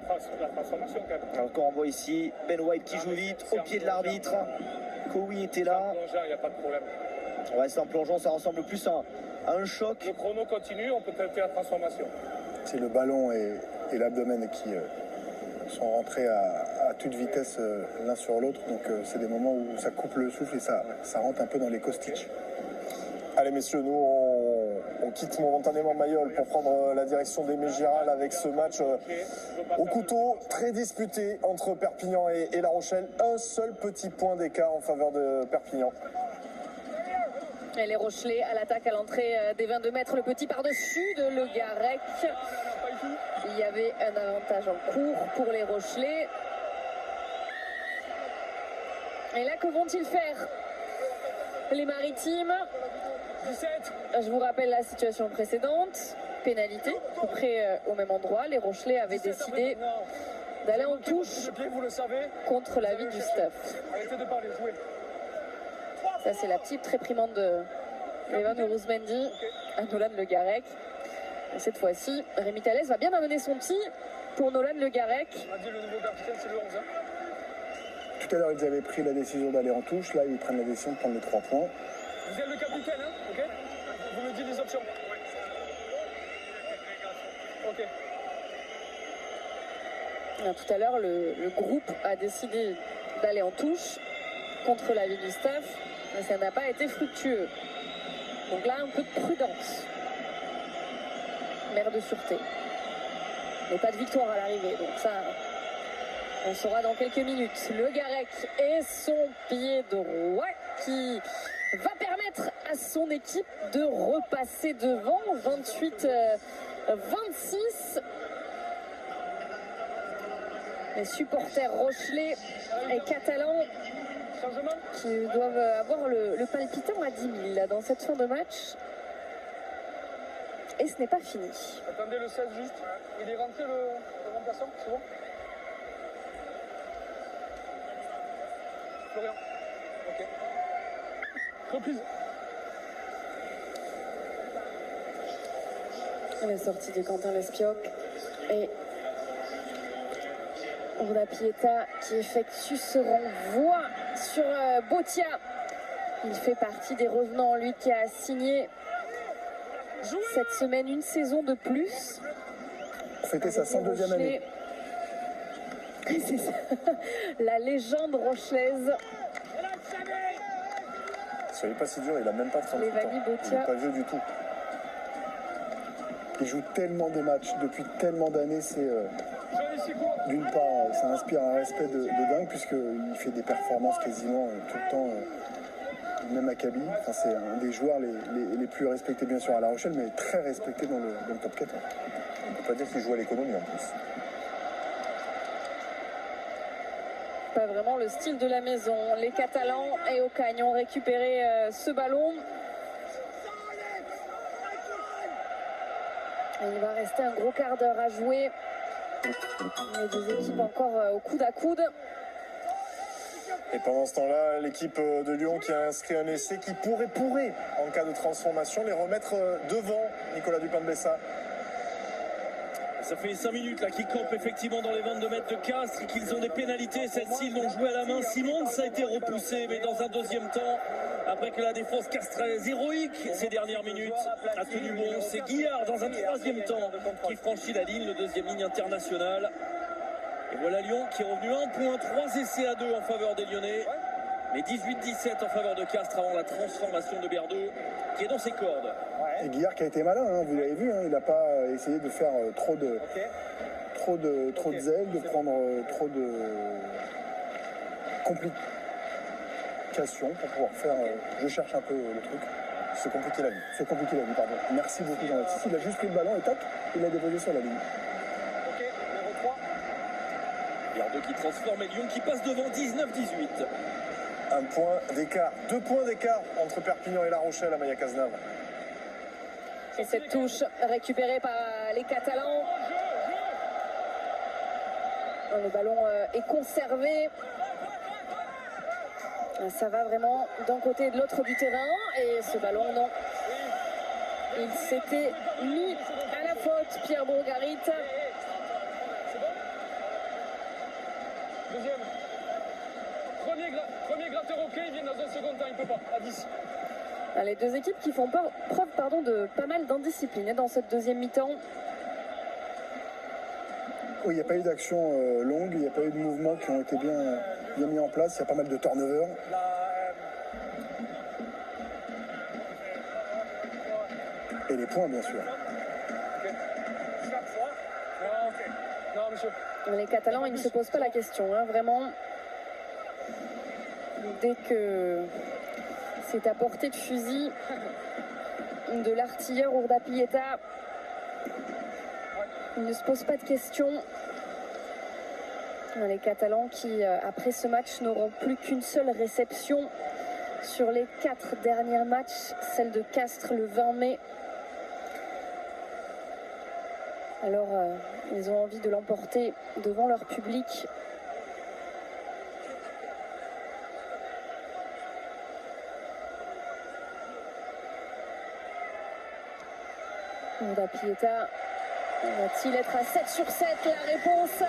transformation quand même. Encore on voit ici Ben White qui joue vite au pied de l'arbitre. Cowie était là. Il n'y a pas de problème. Ouais, c'est en plongeant, ça ressemble plus à un choc. Le chrono continue, on peut tenter la transformation. C'est le ballon et l'abdomen qui sont rentrés à toute vitesse l'un sur l'autre. Donc c'est des moments où ça coupe le souffle et ça rentre un peu dans les caustiques. Allez messieurs, nous on quitte momentanément Mayol pour prendre la direction d'Aimé Giral avec ce match au couteau très disputé entre Perpignan et La Rochelle. Un seul petit point d'écart en faveur de Perpignan. Et les Rochelais à l'attaque à l'entrée des 22 mètres, le petit par-dessus de Le Garec. Il y avait un avantage en cours pour les Rochelais. Et là, que vont-ils faire, les Maritimes? 17. Je vous rappelle la situation précédente. Pénalité, tout près au même endroit. Les Rochelais avaient décidé d'aller en touche Vous le savez. contre l'avis du staff. Arrêtez de parler, jouez. Ça, c'est la petite réprimande de Evan Rousmendi à Nolan Le Garec. Et cette fois-ci, Rémi Thalès va bien amener son petit pour Nolan Le Garec. On a dit le nouveau capitaine, c'est le 11. Tout à l'heure, ils avaient pris la décision d'aller en touche. Là, ils prennent la décision de prendre les 3 points. Vous êtes le capitaine, hein, ok? Vous me dites les options. Ok. Tout à l'heure, le groupe a décidé d'aller en touche contre l'avis du staff, mais ça n'a pas été fructueux. Donc là, un peu de prudence. Maire de sûreté. Mais pas de victoire à l'arrivée, donc ça, on saura dans quelques minutes. Le Garec et son pied droit qui va permettre à son équipe de repasser devant 28-26. Les supporters rochelais et catalans qui doivent avoir le palpitant à 10 000 dans cette fin de match. Et ce n'est pas fini. Attendez le 16 juste. Il est rentré le remplaçant, c'est bon? Florian. Ok. Reprise. La sortie de Quentin Lespioc et Ourda Pieta qui effectue ce renvoi sur Botia. Il fait partie des revenants, lui qui a signé cette semaine une saison de plus. Fêter sa 102e année. C'est ça. La légende rochelaise. Soyez pas si dur, il a même pas 38 ans. Il n'est pas vieux du tout. Il joue tellement de matchs depuis tellement d'années, c'est d'une part ça inspire un respect de dingue puisqu'il fait des performances quasiment tout le temps, même à Kaby. Enfin, c'est un des joueurs les plus respectés bien sûr à La Rochelle, mais très respecté dans le top 14. On ne peut pas dire qu'il joue à l'économie en plus. Pas vraiment le style de la maison. Les Catalans et Ocagne ont récupéré ce ballon. Et il va rester un gros quart d'heure à jouer. Les deux équipes encore au coude à coude. Et pendant ce temps-là, l'équipe de Lyon qui a inscrit un essai qui pourrait, en cas de transformation, les remettre devant Nicolas Dupin-de-Bessa. Ça fait 5 minutes là qu'ils campent effectivement dans les 22 mètres de Castres et qu'ils ont des pénalités. Celle-ci, ils l'ont joué à la main. Simon, ça a été repoussé, mais dans un deuxième temps, après que la défense castraise héroïque ces dernières minutes a tenu bon. C'est Guillard dans un troisième temps qui franchit la ligne, le deuxième ligne internationale. Et voilà Lyon qui est revenu 1 point, 3 essais à 2 en faveur des Lyonnais. Mais 18-17 en faveur de Castres avant la transformation de Berdeux qui est dans ses cordes. Et Guillard qui a été malin, hein, vous l'avez vu, hein, il n'a pas essayé de faire trop trop de zèle, de prendre trop de complications pour pouvoir faire. Je cherche un peu le truc. Se compliquer la vie. Se compliquer la vie, pardon. Merci beaucoup, Jean-Baptiste. Il a juste pris le ballon et tac, il l'a déposé sur la ligne. Ok, numéro 3. Yardo qui transforme et Lyon qui passe devant 19-18. Un point d'écart, 2 points d'écart entre Perpignan et La Rochelle à Maya Cazenave. Et cette touche récupérée par les Catalans. Le ballon est conservé. Ça va vraiment d'un côté et de l'autre du terrain. Et ce ballon, non. Il s'était mis à la faute, Pierre Bourgarit. Deuxième. Premier gratteur ok, il vient dans un second temps, il peut pas. À 10. Les deux équipes qui font preuve de pas mal d'indiscipline dans cette deuxième mi-temps. Oui, il n'y a pas eu d'action longue, il n'y a pas eu de mouvements qui ont été bien mis en place. Il y a pas mal de turnover. Et les points, bien sûr. Non, monsieur. Les Catalans, ils ne se posent pas la question, hein, vraiment. Dès que c'est à portée de fusil de l'artilleur Urdapieta, il ne se pose pas de questions. Les Catalans qui, après ce match, n'auront plus qu'une seule réception sur les 4 derniers matchs, celle de Castres le 20 mai. Alors, ils ont envie de l'emporter devant leur public. Urdapieta va-t-il être à 7 sur 7? La réponse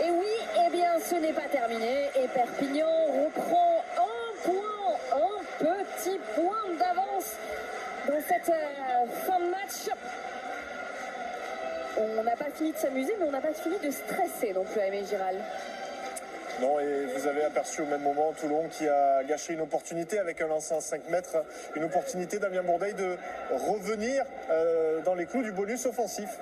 est oui. Eh bien, ce n'est pas terminé. Et Perpignan reprend un petit point d'avance dans cette fin de match. On n'a pas fini de s'amuser, mais on n'a pas fini de stresser non plus à Aimé Giral. Non, et vous avez aperçu au même moment Toulon qui a gâché une opportunité avec un lancer à 5 mètres, une opportunité d'Amiens Bourdeil de revenir dans les clous du bonus offensif.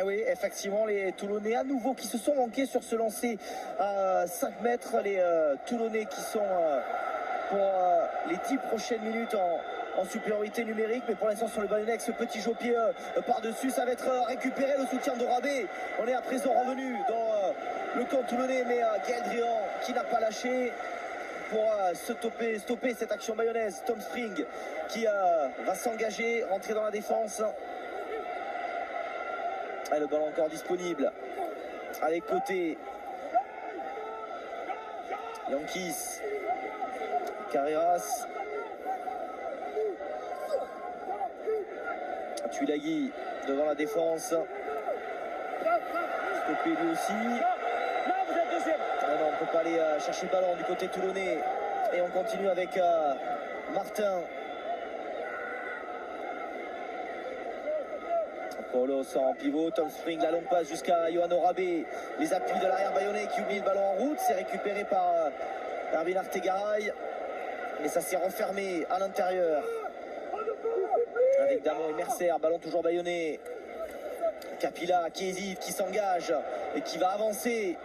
Oui, effectivement, les Toulonnais à nouveau qui se sont manqués sur ce lancer à 5 mètres. Les Toulonnais qui sont pour les 10 prochaines minutes en supériorité numérique, mais pour l'instant sur le ballon avec ce petit jeu au pied par-dessus, ça va être récupéré, le soutien de Rabé. On est à présent revenu dans le camp toulonnais, mais Gaël Drian qui n'a pas lâché pour stopper cette action bayonnaise. Tom Spring qui va s'engager, rentrer dans la défense. Et le ballon encore disponible à les côtés. Yankees, Carreras, Tuilagi devant la défense. Stoppé lui aussi. Non, vous êtes deuxième. Non, on ne peut pas aller chercher le ballon du côté toulonnais. Et on continue avec Martin. Paulo sort en pivot, Tom Spring, la longue passe jusqu'à Johan Rabé. Les appuis de l'arrière bayonnais qui oublie le ballon en route. C'est récupéré par Erwin Artegaray. Mais ça s'est refermé à l'intérieur. Avec Damon et Mercer, ballon toujours bayonnais. Capilla qui hésite, qui s'engage et qui va avancer.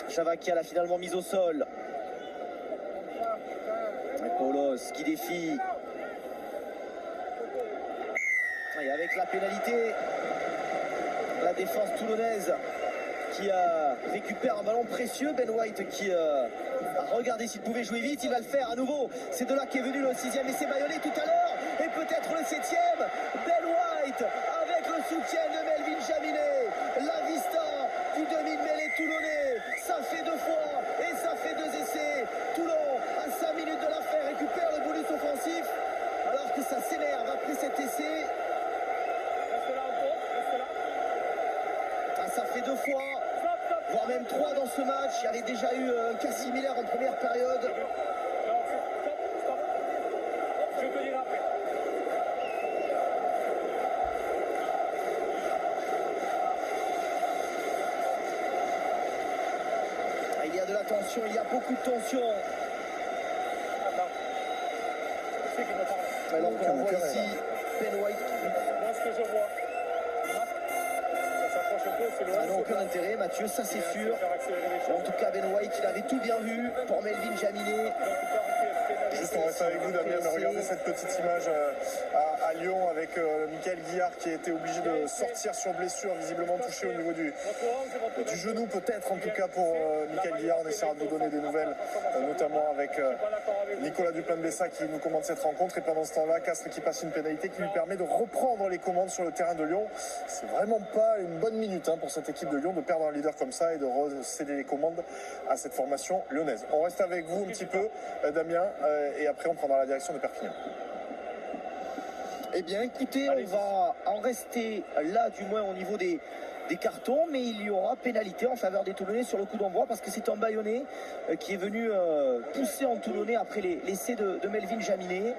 Chavakia l'a finalement mise au sol. Et Paulos qui défie. Et avec la pénalité, la défense toulonnaise qui récupère un ballon précieux. Ben White qui a regardé s'il pouvait jouer vite, il va le faire à nouveau. C'est de là qu'est venu le 6e essai bayonnais tout à l'heure. Et peut-être le 7e. Ben White avec le soutien de Melvin Jaminet. La vista du demi-mêlée toulonnais. Ça fait 2 fois et ça fait 2 essais. Toulon à 5 minutes de la fin récupère le bonus offensif. Alors que ça s'énerve après cet essai. Ça fait 2 fois, voire même 3 dans ce match. Il y avait déjà eu un cas similaire en première période. Stop. Je te dirai après. Il y a de la tension, il y a beaucoup de tension. Alors qu'on voit ici Ben White. Moi, ce que je vois, ça s'approche Ça n'a aucun intérêt, Mathieu, ça c'est sûr. En tout cas, Ben White, il avait tout bien vu pour Melvin Jaminet. Juste, on reste avec vous, Damien, mais regardez cette petite image à Lyon avec Michael Guillard qui a été obligé de sortir sur blessure, visiblement touché au niveau du genou, peut-être en tout cas pour Michael Guillard. On essaiera de vous donner des nouvelles, notamment avec Nicolas Dupin-Bessa qui nous commande cette rencontre. Et pendant ce temps-là, Castres qui passe une pénalité qui lui permet de reprendre les commandes sur le terrain de Lyon. C'est vraiment pas une bonne minute pour cette équipe de Lyon de perdre un leader comme ça et de céder les commandes à cette formation lyonnaise. On reste avec vous un petit peu, Damien, et après on prendra la direction de Perpignan. Eh bien, écoutez, on va en rester là, du moins au niveau des cartons, mais il y aura pénalité en faveur des Toulonnais sur le coup d'envoi parce que c'est un Bayonnais qui est venu pousser en Toulonnais après l'essai de Melvin Jaminet.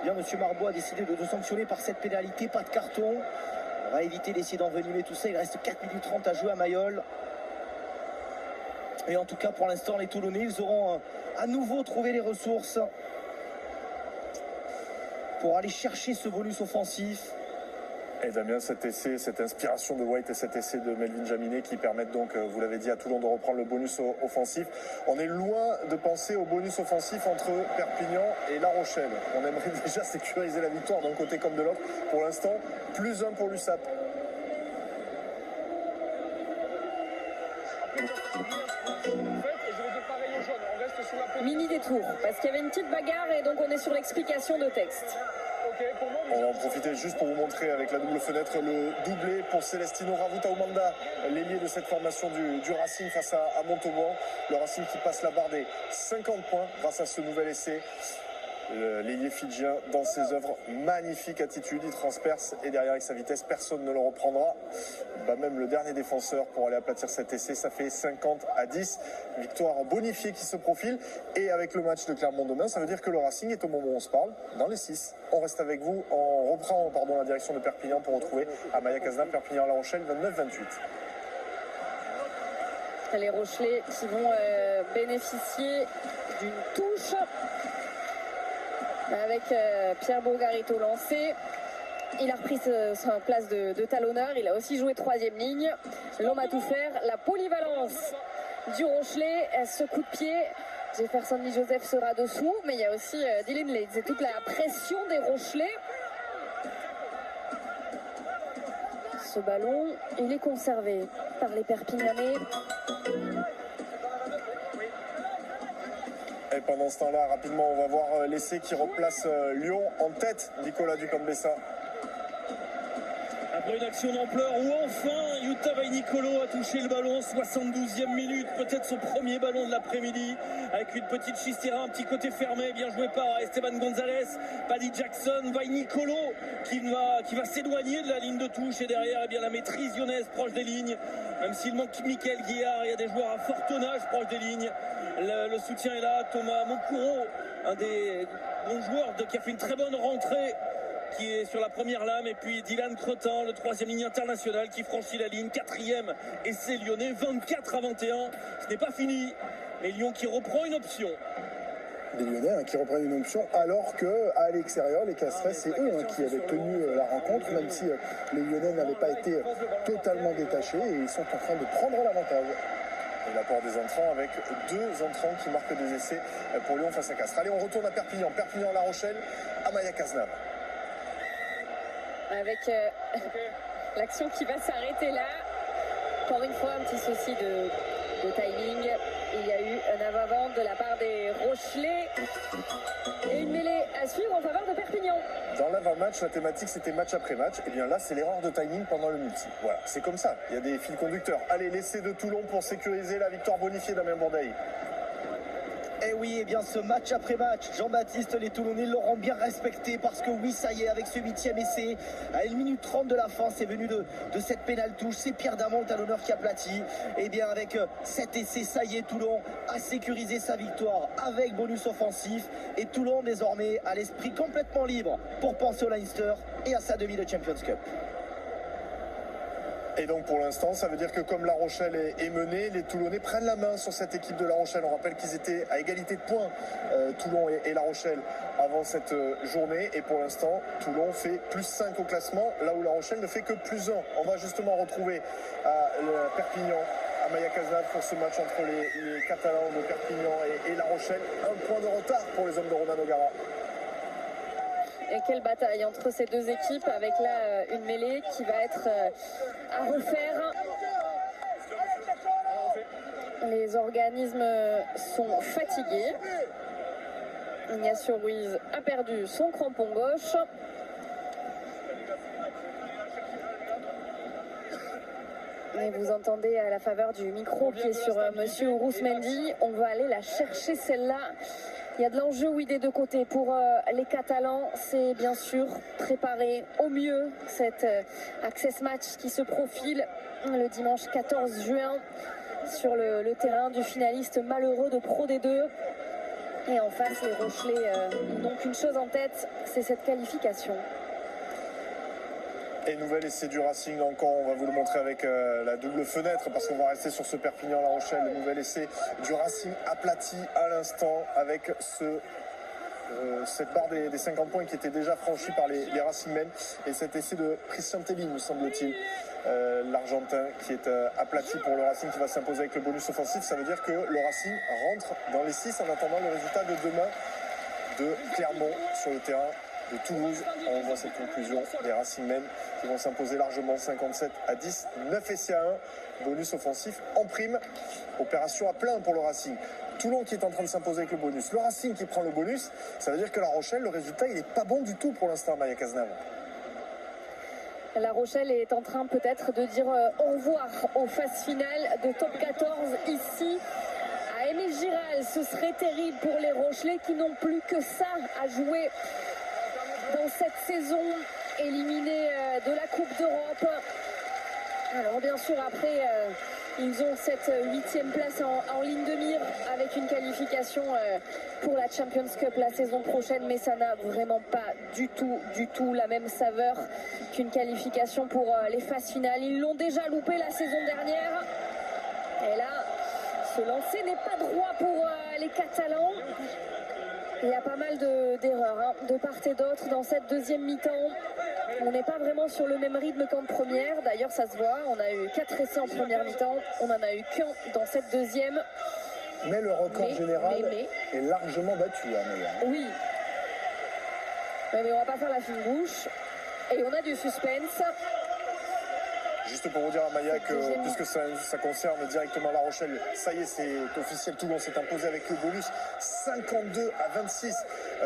Eh bien, M. Marbois a décidé de sanctionner par cette pénalité, pas de carton. On va éviter d'essayer d'envenimer tout ça. Il reste 4 minutes 30 à jouer à Mayol. Et en tout cas, pour l'instant, les Toulonnais, ils auront à nouveau trouvé les ressources pour aller chercher ce bonus offensif. Et Damien, cet essai, cette inspiration de White et cet essai de Melvin Jaminet qui permettent donc, vous l'avez dit, à Toulon de reprendre le bonus offensif. On est loin de penser au bonus offensif entre Perpignan et La Rochelle. On aimerait déjà sécuriser la victoire d'un côté comme de l'autre. Pour l'instant, plus 1 pour l'USAP. Mini détour, parce qu'il y avait une petite bagarre et donc on est sur l'explication de texte. On va en profiter juste pour vous montrer avec la double fenêtre le doublé pour Celestino Ravuta-Umanda, l'ailier de cette formation du Racing face à Montauban. Le Racing qui passe la barre des 50 points grâce à ce nouvel essai. L'ailier fidjien dans ses œuvres, magnifique attitude, il transperce et derrière avec sa vitesse personne ne le reprendra. Même le dernier défenseur pour aller aplatir cet essai, ça fait 50-10, victoire bonifiée qui se profile. Et avec le match de Clermont demain, ça veut dire que le Racing est au moment où on se parle dans les 6. On reste avec vous, on reprend la direction de Perpignan pour retrouver Amaya Kazna, Perpignan-La Rochelle, 29-28. Les Rochelais qui vont bénéficier d'une touche avec Pierre Bourgarito lancé. Il a repris sa place de talonneur. Il a aussi joué 3e ligne. L'homme à tout faire. La polyvalence du Rochelet. Ce coup de pied. Jefferson Lee Joseph sera dessous. Mais il y a aussi Dylan Leeds. C'est toute la pression des Rochelais. Ce ballon, il est conservé par les Perpignanais. Et pendant ce temps-là, rapidement, on va voir l'essai qui replace Lyon en tête, Nicolas Dupin-Bessa. Après une action d'ampleur où enfin Yuta Vainicolo a touché le ballon, 72e minute, peut-être son premier ballon de l'après-midi, avec une petite chistera, un petit côté fermé, bien joué par Esteban Gonzalez, Paddy Jackson, Vainicolo qui va s'éloigner de la ligne de touche et derrière eh bien, la maîtrise lyonnaise proche des lignes, même s'il manque Michael Guillard, il y a des joueurs à fort tonnage proche des lignes. Le soutien est là, Thomas Mokouro, un des bons joueurs qui a fait une très bonne rentrée, qui est sur la première lame, et puis Dylan Cretin, le 3e ligne international qui franchit la ligne, 4e essai lyonnais, 24-21. Ce n'est pas fini, mais Lyon qui reprend une option. Des Lyonnais qui reprennent une option alors qu'à l'extérieur, les Castrais, c'est eux qui avaient tenu la rencontre, même si les Lyonnais n'avaient pas été totalement détachés et ils sont en train de prendre l'avantage. Et l'apport des entrants avec 2 entrants qui marquent des essais pour Lyon face à Castres. Allez, on retourne à Perpignan. Perpignan-La Rochelle, Amaya Kazna. Avec l'action qui va s'arrêter là. Encore une fois, un petit souci de timing. Il y a eu un avant-vente de la part des Rochelais. Et une mêlée à suivre en faveur de Perpignan. Dans l'avant-match, la thématique c'était match après match. Et bien là, c'est l'erreur de timing pendant le multi. Voilà, c'est comme ça. Il y a des fils conducteurs. Allez, l'essai de Toulon pour sécuriser la victoire bonifiée d'Amien Bourdaï. Eh oui, eh bien ce match après match, Jean-Baptiste, les Toulonnais l'auront bien respecté parce que oui, ça y est, avec ce 8e essai, à 1 minute 30 de la fin, c'est venu de cette pénale touche, c'est Pierre Damon, le talonneur qui aplatit. Eh bien avec cet essai, ça y est, Toulon a sécurisé sa victoire avec bonus offensif et Toulon désormais a l'esprit complètement libre pour penser au Leinster et à sa demi de Champions Cup. Et donc pour l'instant, ça veut dire que comme La Rochelle est menée, les Toulonnais prennent la main sur cette équipe de La Rochelle. On rappelle qu'ils étaient à égalité de points, Toulon et La Rochelle, avant cette journée. Et pour l'instant, Toulon fait plus 5 au classement, là où La Rochelle ne fait que plus 1. On va justement retrouver à Perpignan, à Maya Cazenave, pour ce match entre les Catalans de Perpignan et La Rochelle. Un point de retard pour les hommes de Romain Nogara. Et quelle bataille entre ces deux équipes, avec là une mêlée qui va être à refaire. Les organismes sont fatigués. Ignacio Ruiz a perdu son crampon gauche. Et vous entendez à la faveur du micro qui est sur Monsieur Ourous-Mendy. On va aller la chercher celle-là. Il y a de l'enjeu, oui, des deux côtés. Pour les Catalans, c'est bien sûr préparer au mieux cet Access Match qui se profile le dimanche 14 juin sur le terrain du finaliste malheureux de Pro D2. Et en face, les Rochelais n'ont qu'une chose en tête, c'est cette qualification. Et nouvel essai du Racing, là encore, on va vous le montrer avec la double fenêtre, parce qu'on va rester sur ce Perpignan-La Rochelle. Le nouvel essai du Racing aplati à l'instant avec cette barre des 50 points qui était déjà franchie par les Racingmen. Et cet essai de Christian Telly, nous semble-t-il, l'Argentin, qui est aplati pour le Racing, qui va s'imposer avec le bonus offensif. Ça veut dire que le Racing rentre dans les 6 en attendant le résultat de demain de Clermont sur le terrain de Toulouse. On voit cette conclusion des Racingmen qui vont s'imposer largement 57-10, 9 essais à 1, bonus offensif en prime, opération à plein pour le Racing. Toulon qui est en train de s'imposer avec le bonus, le Racing qui prend le bonus, ça veut dire que La Rochelle, le résultat il n'est pas bon du tout pour l'instant, Maya Cazenave. La Rochelle est en train peut-être de dire au revoir aux phases finales de top 14 ici à Émile Giral. Ce serait terrible pour les Rochelais qui n'ont plus que ça à jouer dans cette saison, éliminée de la Coupe d'Europe. Alors bien sûr après ils ont cette 8e place en ligne de mire avec une qualification pour la Champions Cup la saison prochaine, mais ça n'a vraiment pas du tout la même saveur qu'une qualification pour les phases finales. Ils l'ont déjà loupé la saison dernière et là ce lancer n'est pas droit pour les Catalans. Il y a pas mal d'erreurs de part et d'autre dans cette deuxième mi-temps. On n'est pas vraiment sur le même rythme qu'en première. D'ailleurs, ça se voit. On a eu 4 essais en première mi-temps. On n'en a eu qu'un dans cette deuxième. Mais le record général est largement battu. Oui. Mais on va pas faire la fine bouche. Et on a du suspense. Juste pour vous dire à Maya que puisque ça concerne directement La Rochelle, ça y est, c'est officiel, Toulon s'est imposé avec le bonus 52-26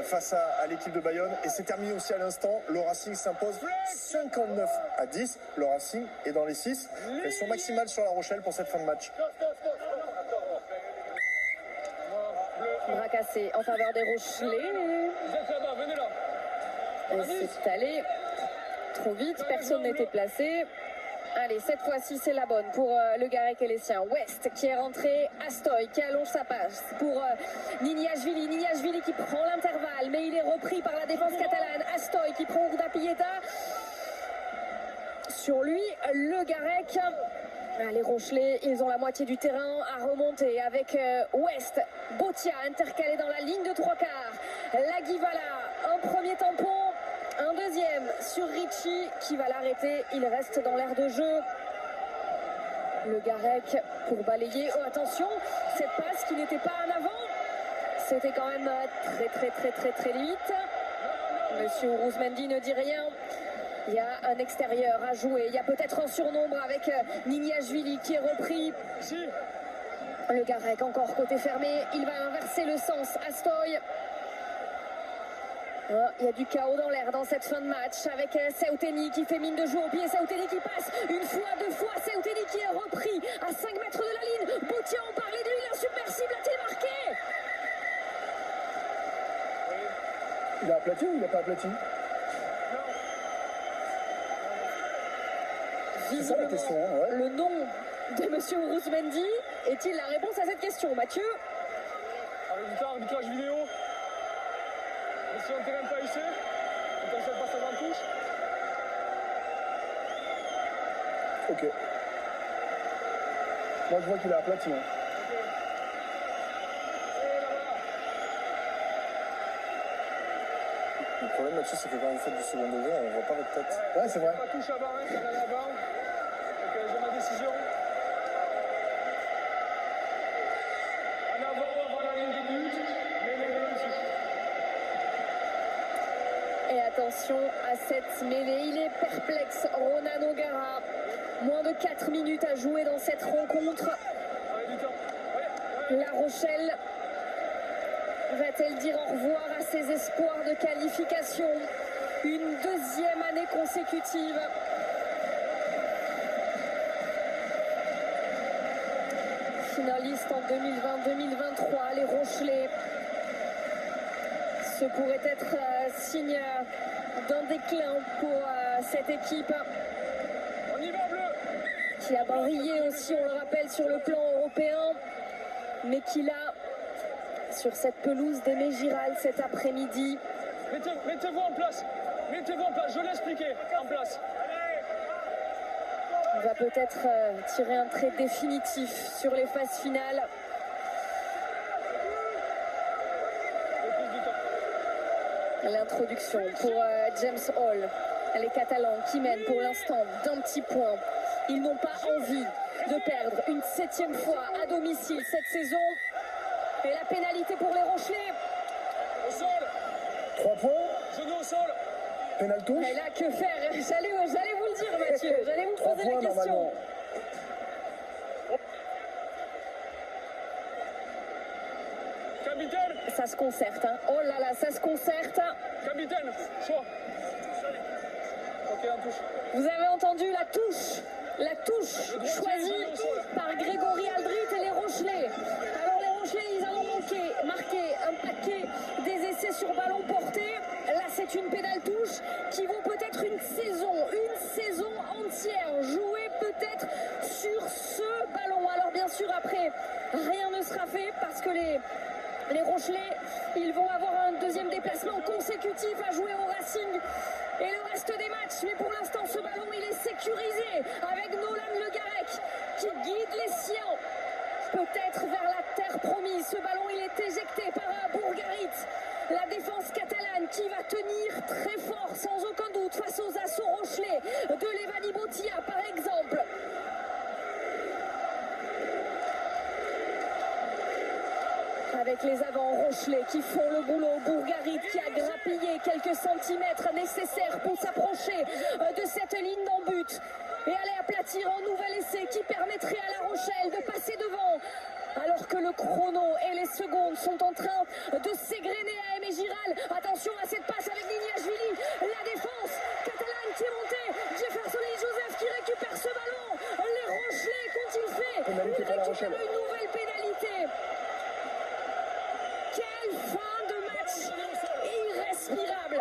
face à l'équipe de Bayonne. Et c'est terminé aussi à l'instant, le Racing s'impose 59-10. Le Racing est dans les 6. Pression maximale sur La Rochelle pour cette fin de match. Bras cassé en faveur des Rochelais. Et c'est allé trop vite, personne n'était placé. Allez, cette fois-ci, c'est la bonne pour le Garec et les siens. West qui est rentré, Astoy qui allonge sa passe pour Niniashvili. Niniashvili qui prend l'intervalle, mais il est repris par la défense catalane. Astoy qui prend Urda Pieta. Sur lui, le Garec. Les Rochelais, ils ont la moitié du terrain à remonter avec West. Botia intercalé dans la ligne de 3 quarts. Laguivala, un premier tampon. Un deuxième sur Ricci qui va l'arrêter. Il reste dans l'aire de jeu. Le Garec pour balayer. Oh attention, cette passe qui n'était pas en avant. C'était quand même très limite. Monsieur Ourous-Mendy ne dit rien. Il y a un extérieur à jouer. Il y a peut-être un surnombre avec Niniashvili qui est repris. Le Garec encore côté fermé. Il va inverser le sens. Astoy. Il y a du chaos dans l'air dans cette fin de match avec Seouteni qui fait mine de jouer au pied. Seouteni qui passe une fois, 2 fois. Seouteni qui est repris à 5 mètres de la ligne. Botia, on parlait de lui, l'insubmersible a-t-il marqué? Il a aplati ou il n'a pas aplati? C'est ça la question, ouais. Le nom de Monsieur Ourous-Mendy est-il la réponse à cette question, Mathieu? Arbitrage vidéo. Si on ne terrain pas ici, on ne passe pas sa grande touche. Ok. Moi, je vois qu'il a aplati. Hein. Le problème, Mathieu, c'est que quand vous faites du second degré, on ne voit pas votre tête. Ouais, c'est vrai. Pas touche à barre, ça va là-bas. Donc j'ai ma décision. En avant la ligne de but. Et attention à cette mêlée, il est perplexe, Ronan O'Gara. Moins de 4 minutes à jouer dans cette rencontre. La Rochelle va-t-elle dire au revoir à ses espoirs de qualification? Une deuxième année consécutive. Finaliste en 2020-2023, les Rochelais. Ce pourrait être signe d'un déclin pour cette équipe. On y va, bleu! Qui a brillé aussi, on le rappelle, sur le plan européen, mais qui l'a sur cette pelouse d'Aimé Giral cet après-midi. Mettez-vous en place, je l'ai expliqué, en place. On va peut-être tirer un trait définitif sur les phases finales. L'introduction pour James Hall. Les Catalans qui mènent pour l'instant d'un petit point. Ils n'ont pas envie de perdre une 7e fois à domicile cette saison. Et la pénalité pour les Rochelais. Au sol. 3 points. Genou au sol. Pénal touche. Et là, que faire? J'allais vous le dire, Mathieu. J'allais vous 3 poser la points question. normalement. Capitaine. Ça se concerte. Hein. Oh là là, ça se concerte. Capitaine, choix. Ok, un touche. Vous avez entendu la touche choisie par Grégory Aldrit et les Rochelais. Alors les Rochelais, ils en ont marqué un paquet des essais sur ballon porté. Là, c'est une pénale touche qui vaut peut-être une saison entière jouée peut-être sur ce ballon. Alors bien sûr, après, rien ne sera fait parce que les Rochelais, ils vont avoir un deuxième déplacement consécutif à jouer au Racing et le reste des matchs. Mais pour l'instant, ce ballon, il est sécurisé avec Nolan Le Garec qui guide les siens. Peut-être vers la terre promise. Ce ballon, il est éjecté par Bourgarit. La défense catalane qui va tenir très fort, sans aucun doute, face aux assauts Rochelais de Levani Botia, par exemple. Avec les avants Rochelais qui font le boulot. Bourgarit qui a grappillé quelques centimètres nécessaires pour s'approcher de cette ligne d'en but. Et aller aplatir un nouvel essai qui permettrait à La Rochelle de passer devant. Alors que le chrono et les secondes sont en train de s'égrener à Aimé Giral. Attention à cette passe avec Niniashvili. La défense catalane qui est montée. Jefferson et Joseph qui récupèrent ce ballon. Les Rochelais, qu'ont-ils fait? Ils récupèrent une nouvelle pénalité. Quelle fin de match irrespirable.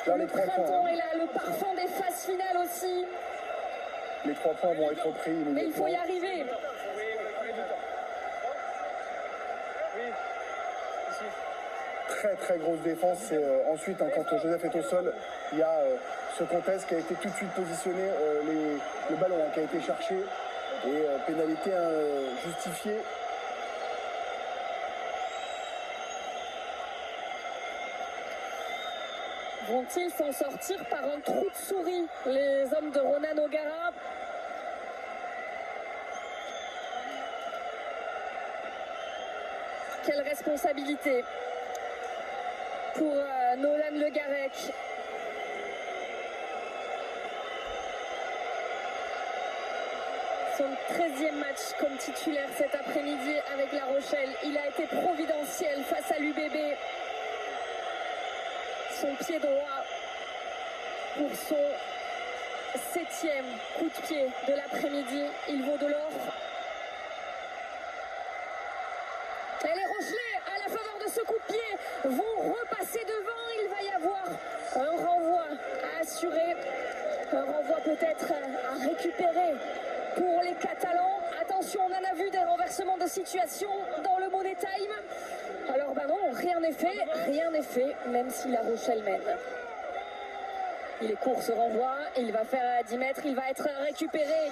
Là, Le printemps est là, le parfum des phases finales aussi. Les 3 points vont être pris immédiatement. Mais il faut y arriver. Très grosse défense. Et, ensuite, hein, quand Joseph est au sol, il y a ce contest qui a été tout de suite positionné, le ballon qui a été cherché et pénalité justifiée. Vont-ils s'en sortir par un trou de souris, les hommes de Ronan O'Gara? Quelle responsabilité pour Nolan Le Garec. Son 13e match comme titulaire cet après-midi avec La Rochelle. Il a été providentiel face à l'UBB. Son pied droit pour son 7e coup de pied de l'après-midi. Il vaut de l'or. Et les Rochelais, à la faveur de ce coup de pied, vont repasser devant. Il va y avoir un renvoi à assurer. Un renvoi peut-être à récupérer pour les Catalans. Attention, on en a vu des renversements de situation dans le Money Time. Alors non, rien n'est fait, même si La Rochelle mène. Il est court, ce renvoi, il va faire 10 mètres, il va être récupéré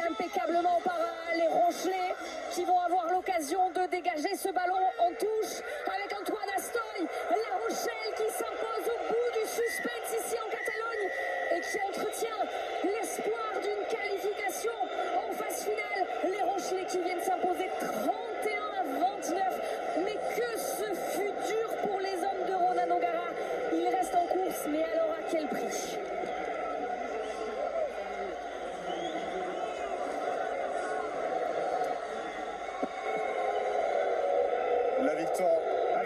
impeccablement par les Rochelais qui vont avoir l'occasion de dégager ce ballon en touche avec Antoine Astoy. La Rochelle qui s'impose au bout du suspense ici en Catalogne et qui entretient l'espoir d'une qualification en phase finale. Les Rochelais qui viennent s'imposer 31-29. Mais que ce fut dur pour les hommes de Ronan O'Gara. Ils restent en course, mais alors à quel prix ? La victoire.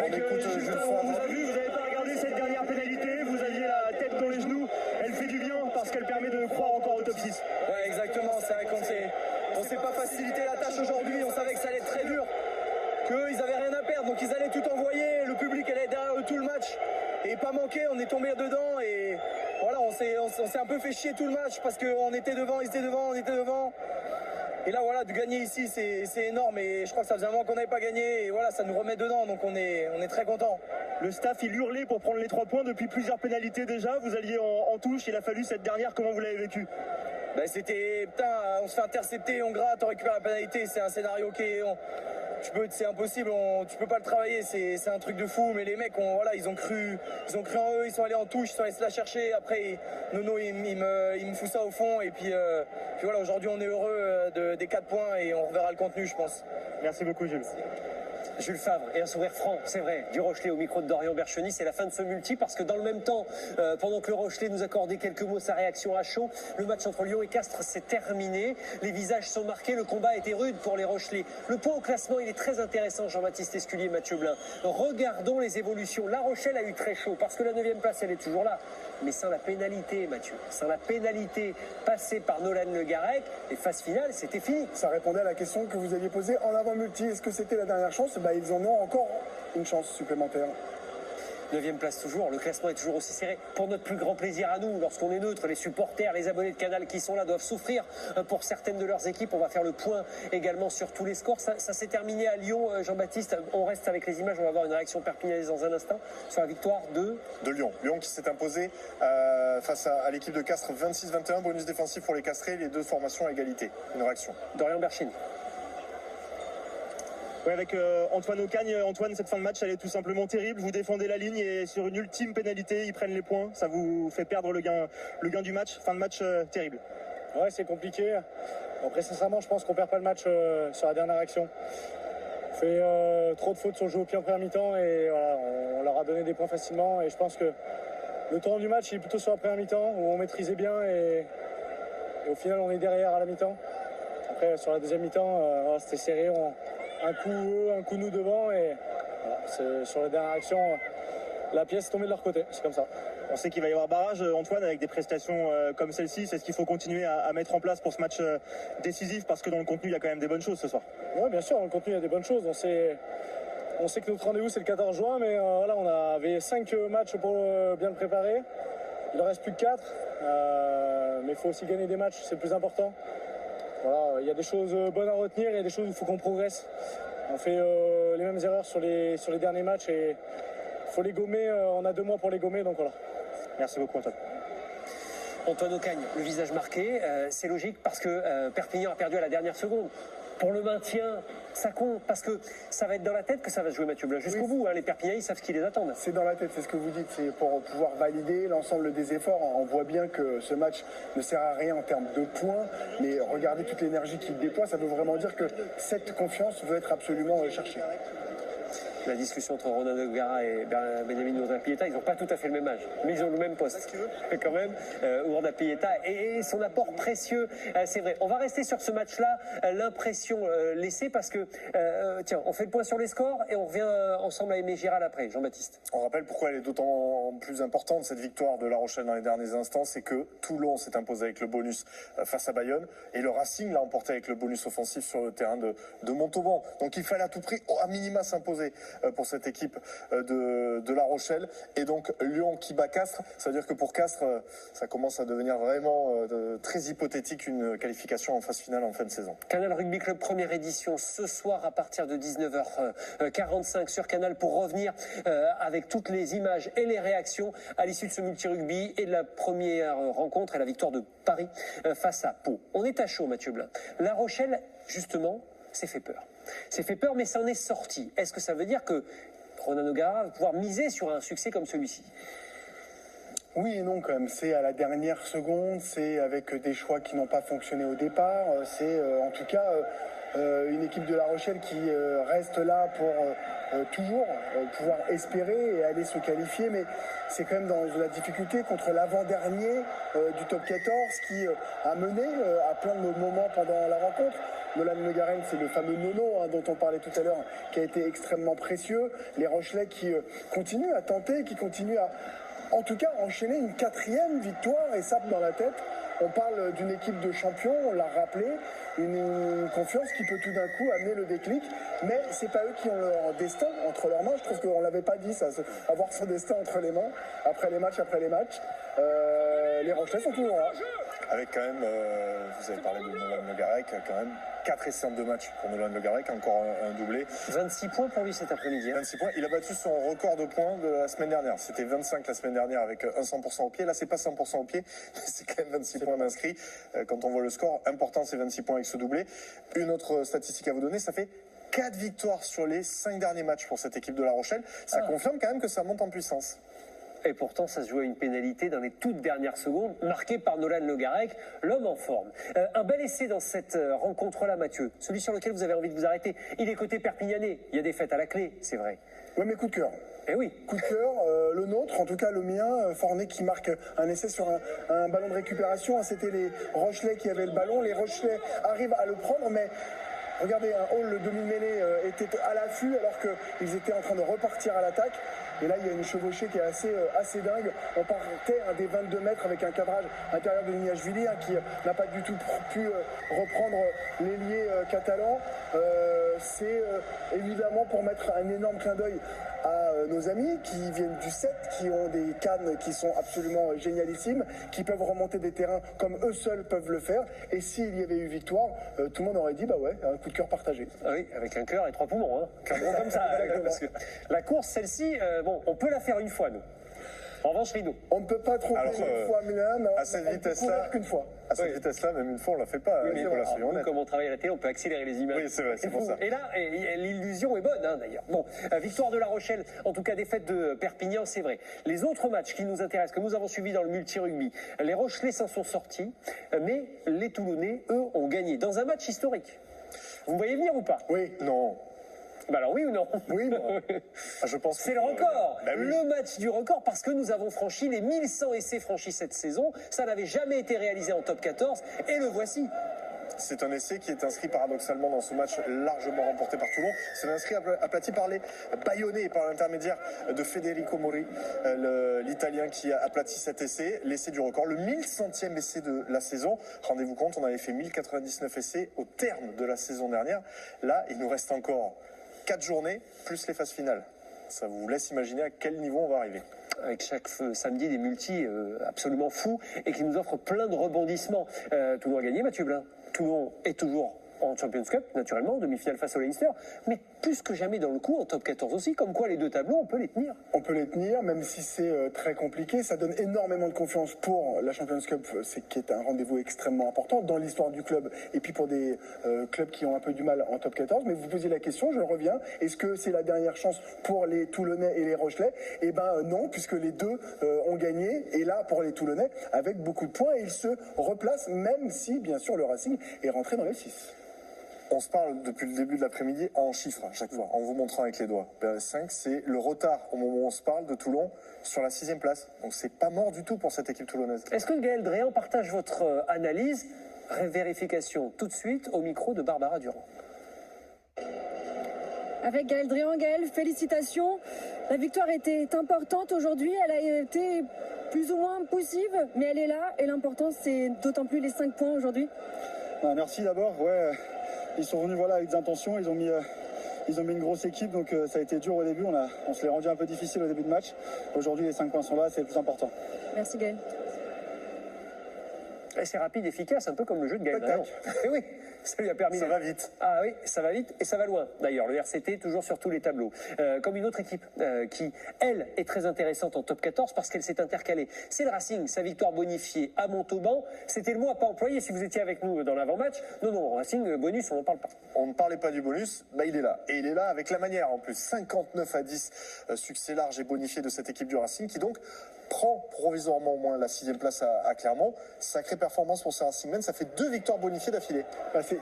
On écoute Jules Favre. On vous a vu, vous n'avez pas regardé cette dernière pénalité, vous aviez la tête dans les genoux. Elle fait du bien parce qu'elle permet de croire encore au top 6. Ouais, exactement. C'est vrai qu'on s'est pas facilité la tâche aujourd'hui. On savait que ça allait être très dur, qu'ils avaient rien à perdre, donc ils allaient tout envoyer. Le public allait derrière eux tout le match et pas manqué. On est tombé dedans et voilà, on s'est un peu fait chier tout le match parce qu'on était devant, ils étaient devant, on était devant. Et là, voilà, de gagner ici, c'est énorme. Et je crois que ça faisait un moment qu'on n'avait pas gagné. Et voilà, ça nous remet dedans. Donc on est très contents. Le staff, il hurlait pour prendre les 3 points depuis plusieurs pénalités déjà. Vous alliez en touche, il a fallu cette dernière. Comment vous l'avez vécu? Ben, c'était, putain, on se fait intercepter, on gratte, on récupère la pénalité. C'est un scénario qui est... c'est impossible, tu peux pas le travailler, c'est un truc de fou, mais les mecs, ils ont cru en eux, ils sont allés en touche, ils sont allés se la chercher, après Nono il me fout ça au fond, et puis voilà, aujourd'hui on est heureux des 4 points et on reverra le contenu, je pense. Merci beaucoup Jules. Jules Favre et un sourire franc, c'est vrai, du Rochelet au micro de Dorian Bercheny. C'est la fin de ce multi parce que dans le même temps, pendant que le Rochelet nous accordait quelques mots, sa réaction à chaud, le match entre Lyon et Castres s'est terminé. Les visages sont marqués, le combat était rude pour les Rochelais. Le point au classement, il est très intéressant, Jean-Baptiste Esculier, Mathieu Blin. Regardons les évolutions. La Rochelle a eu très chaud parce que la 9e place, elle est toujours là. Mais sans la pénalité, Mathieu, sans la pénalité passée par Nolan Le Garec, les phases finales, c'était fini. Ça répondait à la question que vous aviez posée en avant multi. Est-ce que c'était la dernière chance? Ils en ont encore une chance supplémentaire. 9e place toujours, le classement est toujours aussi serré. Pour notre plus grand plaisir à nous, lorsqu'on est neutre, les supporters, les abonnés de Canal qui sont là doivent souffrir pour certaines de leurs équipes. On va faire le point également sur tous les scores. Ça s'est terminé à Lyon, Jean-Baptiste. On reste avec les images, on va avoir une réaction perpignanaise dans un instant sur la victoire de Lyon. Lyon qui s'est imposé face à l'équipe de Castres 26-21, bonus défensif pour les Castrés, les deux formations à égalité. Une réaction. Dorian Bercheny. Oui, avec Antoine Ocagne. Antoine, cette fin de match, elle est tout simplement terrible. Vous défendez la ligne et sur une ultime pénalité, ils prennent les points. Ça vous fait perdre le gain du match. Fin de match terrible. Ouais, c'est compliqué. Après, sincèrement, je pense qu'on perd pas le match sur la dernière action. On fait trop de fautes sur le jeu au pied en première mi-temps et voilà, on leur a donné des points facilement. Et je pense que le tournant du match il est plutôt sur la première mi-temps où on maîtrisait bien et au final, on est derrière à la mi-temps. Après, sur la deuxième mi-temps, c'était serré. Un coup eux, un coup nous devant et voilà, sur la dernière action, la pièce est tombée de leur côté, c'est comme ça. On sait qu'il va y avoir barrage, Antoine, avec des prestations comme celle-ci. C'est ce qu'il faut continuer à mettre en place pour ce match décisif parce que dans le contenu, il y a quand même des bonnes choses ce soir. Oui, bien sûr, dans le contenu, il y a des bonnes choses. On sait que notre rendez-vous, c'est le 14 juin, mais voilà, on avait 5 matchs pour bien le préparer. Il en reste plus que 4, mais il faut aussi gagner des matchs, c'est le plus important. Voilà, il y a des choses bonnes à retenir, il y a des choses où il faut qu'on progresse. On fait les mêmes erreurs sur les derniers matchs et il faut les gommer. On a 2 mois pour les gommer, donc voilà. Merci beaucoup, Antoine. Antoine Ocagne, le visage marqué, c'est logique parce que Perpignan a perdu à la dernière seconde. Pour le maintien, ça compte parce que ça va être dans la tête que ça va se jouer, Mathieu Blin. Jusqu'au bout, les Perpignanais, ils savent ce qui les attend. C'est dans la tête, c'est ce que vous dites. C'est pour pouvoir valider l'ensemble des efforts. On voit bien que ce match ne sert à rien en termes de points, mais regardez toute l'énergie qu'il déploie. Ça veut vraiment dire que cette confiance veut être absolument cherchée. La discussion entre Ronan O'Gara et Benjamin Urdangapieta, ils n'ont pas tout à fait le même âge, mais ils ont le même poste. Quand même, Urdangapieta et son apport précieux, c'est vrai. On va rester sur ce match-là, l'impression laissée, parce que, tiens, on fait le point sur les scores et on revient ensemble à Aimé Giral après. Jean-Baptiste. On rappelle pourquoi elle est d'autant plus importante, cette victoire de La Rochelle dans les derniers instants, c'est que Toulon s'est imposé avec le bonus face à Bayonne et le Racing l'a emporté avec le bonus offensif sur le terrain de Montauban. Donc il fallait à tout prix, à minima, s'imposer pour cette équipe de La Rochelle. Et donc Lyon qui bat Castres, ça veut dire que pour Castres, ça commence à devenir vraiment très hypothétique une qualification en phase finale en fin de saison. Canal Rugby Club, première édition, ce soir à partir de 19h45 sur Canal pour revenir avec toutes les images et les réactions à l'issue de ce multi-rugby et de la première rencontre et la victoire de Paris face à Pau. On est à chaud, Mathieu Blin. La Rochelle, justement, s'est fait peur. C'est fait peur, mais ça en est sorti. Est-ce que ça veut dire que Ronan O'Gara va pouvoir miser sur un succès comme celui-ci ? Oui et non quand même, c'est à la dernière seconde, c'est avec des choix qui n'ont pas fonctionné au départ, c'est en tout cas une équipe de La Rochelle qui reste là pour toujours pouvoir espérer et aller se qualifier, mais c'est quand même dans la difficulté contre l'avant-dernier du top 14 qui a mené à plein de moments pendant la rencontre. Nolan Le Garenne, c'est le fameux nono dont on parlait tout à l'heure, qui a été extrêmement précieux. Les Rochelais qui continuent à tenter, qui continuent à en tout cas enchaîner une 4e victoire et ça dans la tête. On parle d'une équipe de champions, on l'a rappelé, une confiance qui peut tout d'un coup amener le déclic, mais c'est pas eux qui ont leur destin entre leurs mains. Je trouve qu'on l'avait pas dit ça, avoir son destin entre les mains après les matchs. Les Rochelais sont toujours là. Avec quand même, vous avez parlé de Nolan Le Garec, quand même 4 essais en 2 matchs pour Nolan Le Garec, encore un doublé. 26 points pour lui cet après-midi. 26 points. Il a battu son record de points de la semaine dernière. C'était 25 la semaine dernière avec un 100% au pied. Là, c'est pas 100% au pied, mais c'est quand même 26 points d'inscrits. Quand on voit le score, important, c'est 26 points avec ce doublé. Une autre statistique à vous donner, ça fait 4 victoires sur les 5 derniers matchs pour cette équipe de La Rochelle. Ça confirme quand même que ça monte en puissance. Et pourtant, ça se joue à une pénalité dans les toutes dernières secondes, marquée par Nolan Le Garec, l'homme en forme. Un bel essai dans cette rencontre-là, Mathieu. Celui sur lequel vous avez envie de vous arrêter. Il est côté perpignanais. Il y a des fêtes à la clé, c'est vrai. Oui, mais coup de cœur. Eh oui. Coup de cœur, le nôtre, en tout cas le mien, Fornet qui marque un essai sur un ballon de récupération. C'était les Rochelais qui avaient le ballon. Les Rochelais arrivent à le prendre, mais regardez, un hall, le demi-mêlée était à l'affût alors qu'ils étaient en train de repartir à l'attaque. Et là, il y a une chevauchée qui est assez dingue. On partait des 22 mètres avec un cadrage intérieur de Niashvili qui n'a pas du tout pu reprendre l'ailier catalan. C'est évidemment pour mettre un énorme clin d'œil à nos amis qui viennent du 7, qui ont des cannes qui sont absolument génialissimes, qui peuvent remonter des terrains comme eux seuls peuvent le faire. Et s'il y avait eu victoire, tout le monde aurait dit, bah ouais, un coup de cœur partagé. Ah oui, avec un cœur et 3 poumons, hein. Comme ça. Parce que la course, celle-ci, bon, on peut la faire une fois, nous. En revanche, Rideau. On ne peut pas tromper une fois, mais à cette vitesse-là, qu'une fois. À cette vitesse-là, même une fois, on ne la fait pas. Oui, mais voilà, nous, comme on travaille à la télé, on peut accélérer les images. Oui, c'est vrai, c'est pour ça. Et là, l'illusion est bonne, hein, d'ailleurs. Bon, victoire de La Rochelle, en tout cas défaite de Perpignan, c'est vrai. Les autres matchs qui nous intéressent, que nous avons suivis dans le multi-rugby, les Rochelais s'en sont sortis, mais les Toulonnais, eux, ont gagné dans un match historique. Vous me voyez venir ou pas? Oui. Non. Bah alors oui ou non? Oui, je pense c'est le record, le match du record, parce que nous avons franchi les 1100 essais franchis cette saison. Ça n'avait jamais été réalisé en top 14 et le voici. C'est un essai qui est inscrit paradoxalement dans ce match largement remporté par Toulon. C'est un inscrit aplati par les Bayonnais par l'intermédiaire de Federico Mori, l'Italien qui a aplati cet essai, l'essai du record, le 1100e essai de la saison. Rendez-vous compte, on avait fait 1099 essais au terme de la saison dernière. Là, il nous reste encore 4 journées, plus les phases finales. Ça vous laisse imaginer à quel niveau on va arriver. Avec chaque samedi des multis absolument fous et qui nous offrent plein de rebondissements. Toulon a gagné, Mathieu Blin. Toulon est toujours en Champions Cup, naturellement, demi-finale face au Leinster, mais plus que jamais dans le coup, en top 14 aussi, comme quoi les deux tableaux, on peut les tenir. On peut les tenir, même si c'est très compliqué. Ça donne énormément de confiance pour la Champions Cup, qui est un rendez-vous extrêmement important dans l'histoire du club, et puis pour des clubs qui ont un peu du mal en top 14. Mais vous posiez la question, je reviens, est-ce que c'est la dernière chance pour les Toulonnais et les Rochelais? Eh ben non, puisque les deux ont gagné, et là, pour les Toulonnais, avec beaucoup de points, ils se replacent, même si, bien sûr, le Racing est rentré dans les 6. On se parle depuis le début de l'après-midi en chiffres à chaque fois, en vous montrant avec les doigts. 5, c'est le retard au moment où on se parle de Toulon sur la 6e place. Donc c'est pas mort du tout pour cette équipe toulonnaise. Est-ce que Gaël Dréan partage votre analyse? Vérification tout de suite au micro de Barbara Durand. Avec Gaël Dréan. Gaël, félicitations. La victoire était importante aujourd'hui. Elle a été plus ou moins poussive, mais elle est là. Et l'important, c'est d'autant plus les 5 points aujourd'hui. Merci d'abord. Ouais. Ils sont venus avec des intentions, ils ont mis ils ont mis une grosse équipe, donc ça a été dur au début. On se l'est rendu un peu difficile au début de match. Aujourd'hui, les 5 points sont là, c'est le plus important. Merci Gaël. Et c'est rapide, efficace, un peu comme le jeu de Gaël. Et oui, ça lui a permis. Ça va vite. Ah oui, ça va vite et ça va loin. D'ailleurs, le RCT toujours sur tous les tableaux. Comme une autre équipe qui, elle, est très intéressante en top 14 parce qu'elle s'est intercalée. C'est le Racing, sa victoire bonifiée à Montauban. C'était le mot à pas employé si vous étiez avec nous dans l'avant-match. Non, Racing, bonus, on n'en parle pas. On ne parlait pas du bonus, bah il est là. Et il est là avec la manière en plus. 59-10, succès large et bonifié de cette équipe du Racing qui donc prend provisoirement au moins la 6e place à Clermont. Sacrée performance pour ces Racingmen, ça fait 2 victoires bonifiées d'affilée.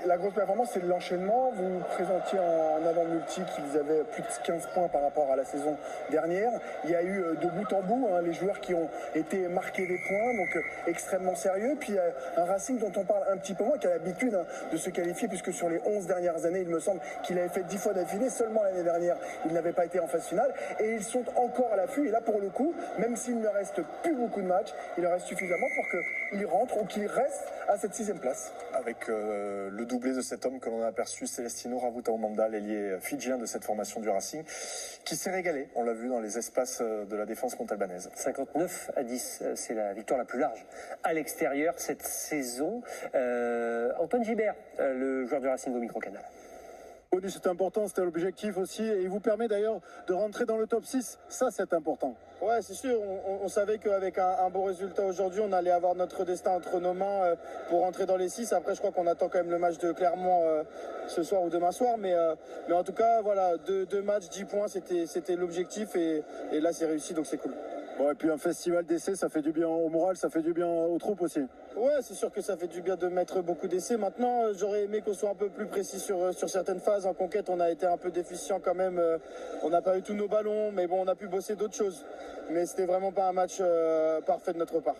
La grosse performance, c'est de l'enchaînement. Vous présentiez en avant-multi qu'ils avaient plus de 15 points par rapport à la saison dernière. Il y a eu de bout en bout les joueurs qui ont été marqués des points, donc extrêmement sérieux. Puis un Racing dont on parle un petit peu moins, qui a l'habitude de se qualifier, puisque sur les 11 dernières années, il me semble qu'il avait fait 10 fois d'affilée. Seulement l'année dernière, il n'avait pas été en phase finale. Et ils sont encore à l'affût. Et là, pour le coup, même s'il ne reste plus beaucoup de matchs, il en reste suffisamment pour qu'ils rentrent ou qu'ils restent à cette 6e place. Avec le doublé de cet homme que l'on a aperçu, Celestino Ravuta-Omanda, l'ailier fidjien de cette formation du Racing, qui s'est régalé, on l'a vu dans les espaces de la défense montalbanaise. 59-10, c'est la victoire la plus large à l'extérieur cette saison. Antoine Gibert, le joueur du Racing au micro-canal. Bonus, c'est important, c'était l'objectif aussi, et il vous permet d'ailleurs de rentrer dans le top 6, ça c'est important. Ouais, c'est sûr, on savait qu'avec un bon résultat aujourd'hui, on allait avoir notre destin entre nos mains pour rentrer dans les 6. Après, je crois qu'on attend quand même le match de Clermont ce soir ou demain soir, mais en tout cas, voilà, deux matchs, 10 points, c'était l'objectif, et là c'est réussi, donc c'est cool. Bon, et puis un festival d'essais, ça fait du bien au moral, ça fait du bien aux troupes aussi. Ouais, c'est sûr que ça fait du bien de mettre beaucoup d'essais. Maintenant, j'aurais aimé qu'on soit un peu plus précis sur certaines phases. En conquête, on a été un peu déficient quand même. On n'a pas eu tous nos ballons, mais bon, on a pu bosser d'autres choses. Mais c'était vraiment pas un match parfait de notre part.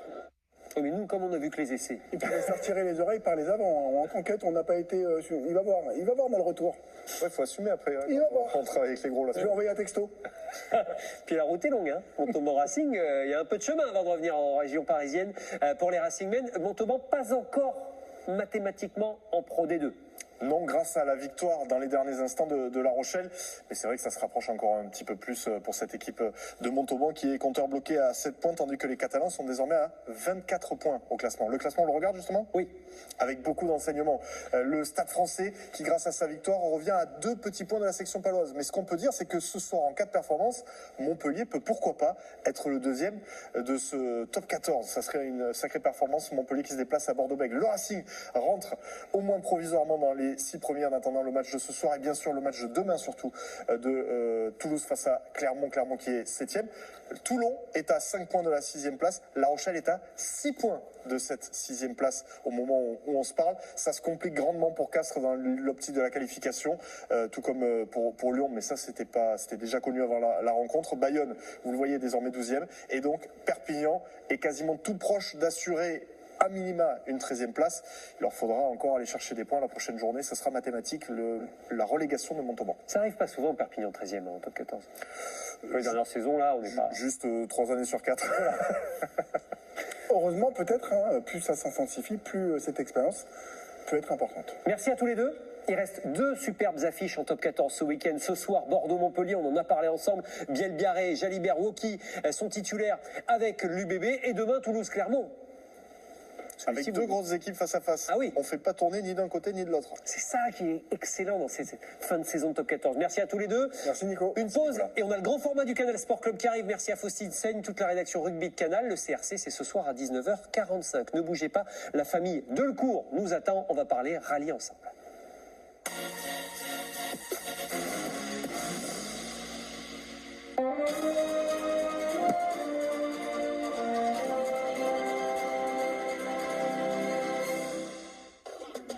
Mais nous, comme on a vu que les essais. Il fallait se retirer les oreilles par les avants. En conquête, on n'a pas été. Il va voir dans le retour. Ouais, il faut assumer après. Il va voir. On travaille avec les gros là. Je vais envoyer un texto. Puis la route est longue, Montauban Racing, il y a un peu de chemin avant de revenir en région parisienne pour les Racingmen. Montauban, pas encore mathématiquement en Pro D2. Non, grâce à la victoire dans les derniers instants de La Rochelle. Mais c'est vrai que ça se rapproche encore un petit peu plus pour cette équipe de Montauban qui est compteur bloqué à 7 points, tandis que les Catalans sont désormais à 24 points au classement. Le classement, on le regarde justement ? Oui. Avec beaucoup d'enseignements. Le Stade français, qui grâce à sa victoire, revient à 2 petits points de la section paloise. Mais ce qu'on peut dire, c'est que ce soir, en cas de performance, Montpellier peut pourquoi pas être le deuxième de ce top 14. Ça serait une sacrée performance. Montpellier qui se déplace à Bordeaux-Bègles. Le Racing rentre au moins provisoirement dans les 6 premiers en attendant le match de ce soir et bien sûr le match de demain surtout de Toulouse face à Clermont qui est 7e. Toulon est à 5 points de la 6e place. La Rochelle est à 6 points de cette 6e place au moment où on se parle. Ça se complique grandement pour Castres dans l'optique de la qualification, tout comme pour Lyon, mais ça c'était déjà connu avant la rencontre. Bayonne, vous le voyez, désormais 12e, et donc Perpignan est quasiment tout proche d'assurer à minima une 13e place. Il leur faudra encore aller chercher des points la prochaine journée. Ce sera mathématique, la relégation de Montauban. Ça arrive pas souvent, Perpignan 13e en top 14. Les dernières saisons, là, on n'est pas... Juste 3 années sur 4. Heureusement, peut-être, plus ça s'intensifie, plus cette expérience peut être importante. Merci à tous les deux. Il reste 2 superbes affiches en top 14 ce week-end. Ce soir, Bordeaux-Montpellier, on en a parlé ensemble. Biel-Biarré, Jalibert-Woki sont titulaires avec l'UBB. Et demain, Toulouse-Clermont. Avec 2 grosses équipes face à face. Ah oui. On ne fait pas tourner ni d'un côté ni de l'autre. C'est ça qui est excellent dans cette fin de saison de top 14. Merci à tous les deux. Merci Nico. Une pause et on a le grand format du Canal Sport Club qui arrive. Merci à Faustine Seigne, toute la rédaction rugby de Canal. Le CRC, c'est ce soir à 19h45. Ne bougez pas, la famille Delcourt nous attend. On va parler rallye ensemble.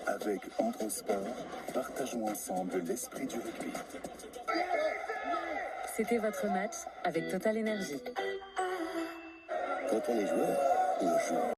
Avec Androsport, partageons ensemble l'esprit du rugby. C'était votre match avec Total Énergie. Quand on est joueur, on joue.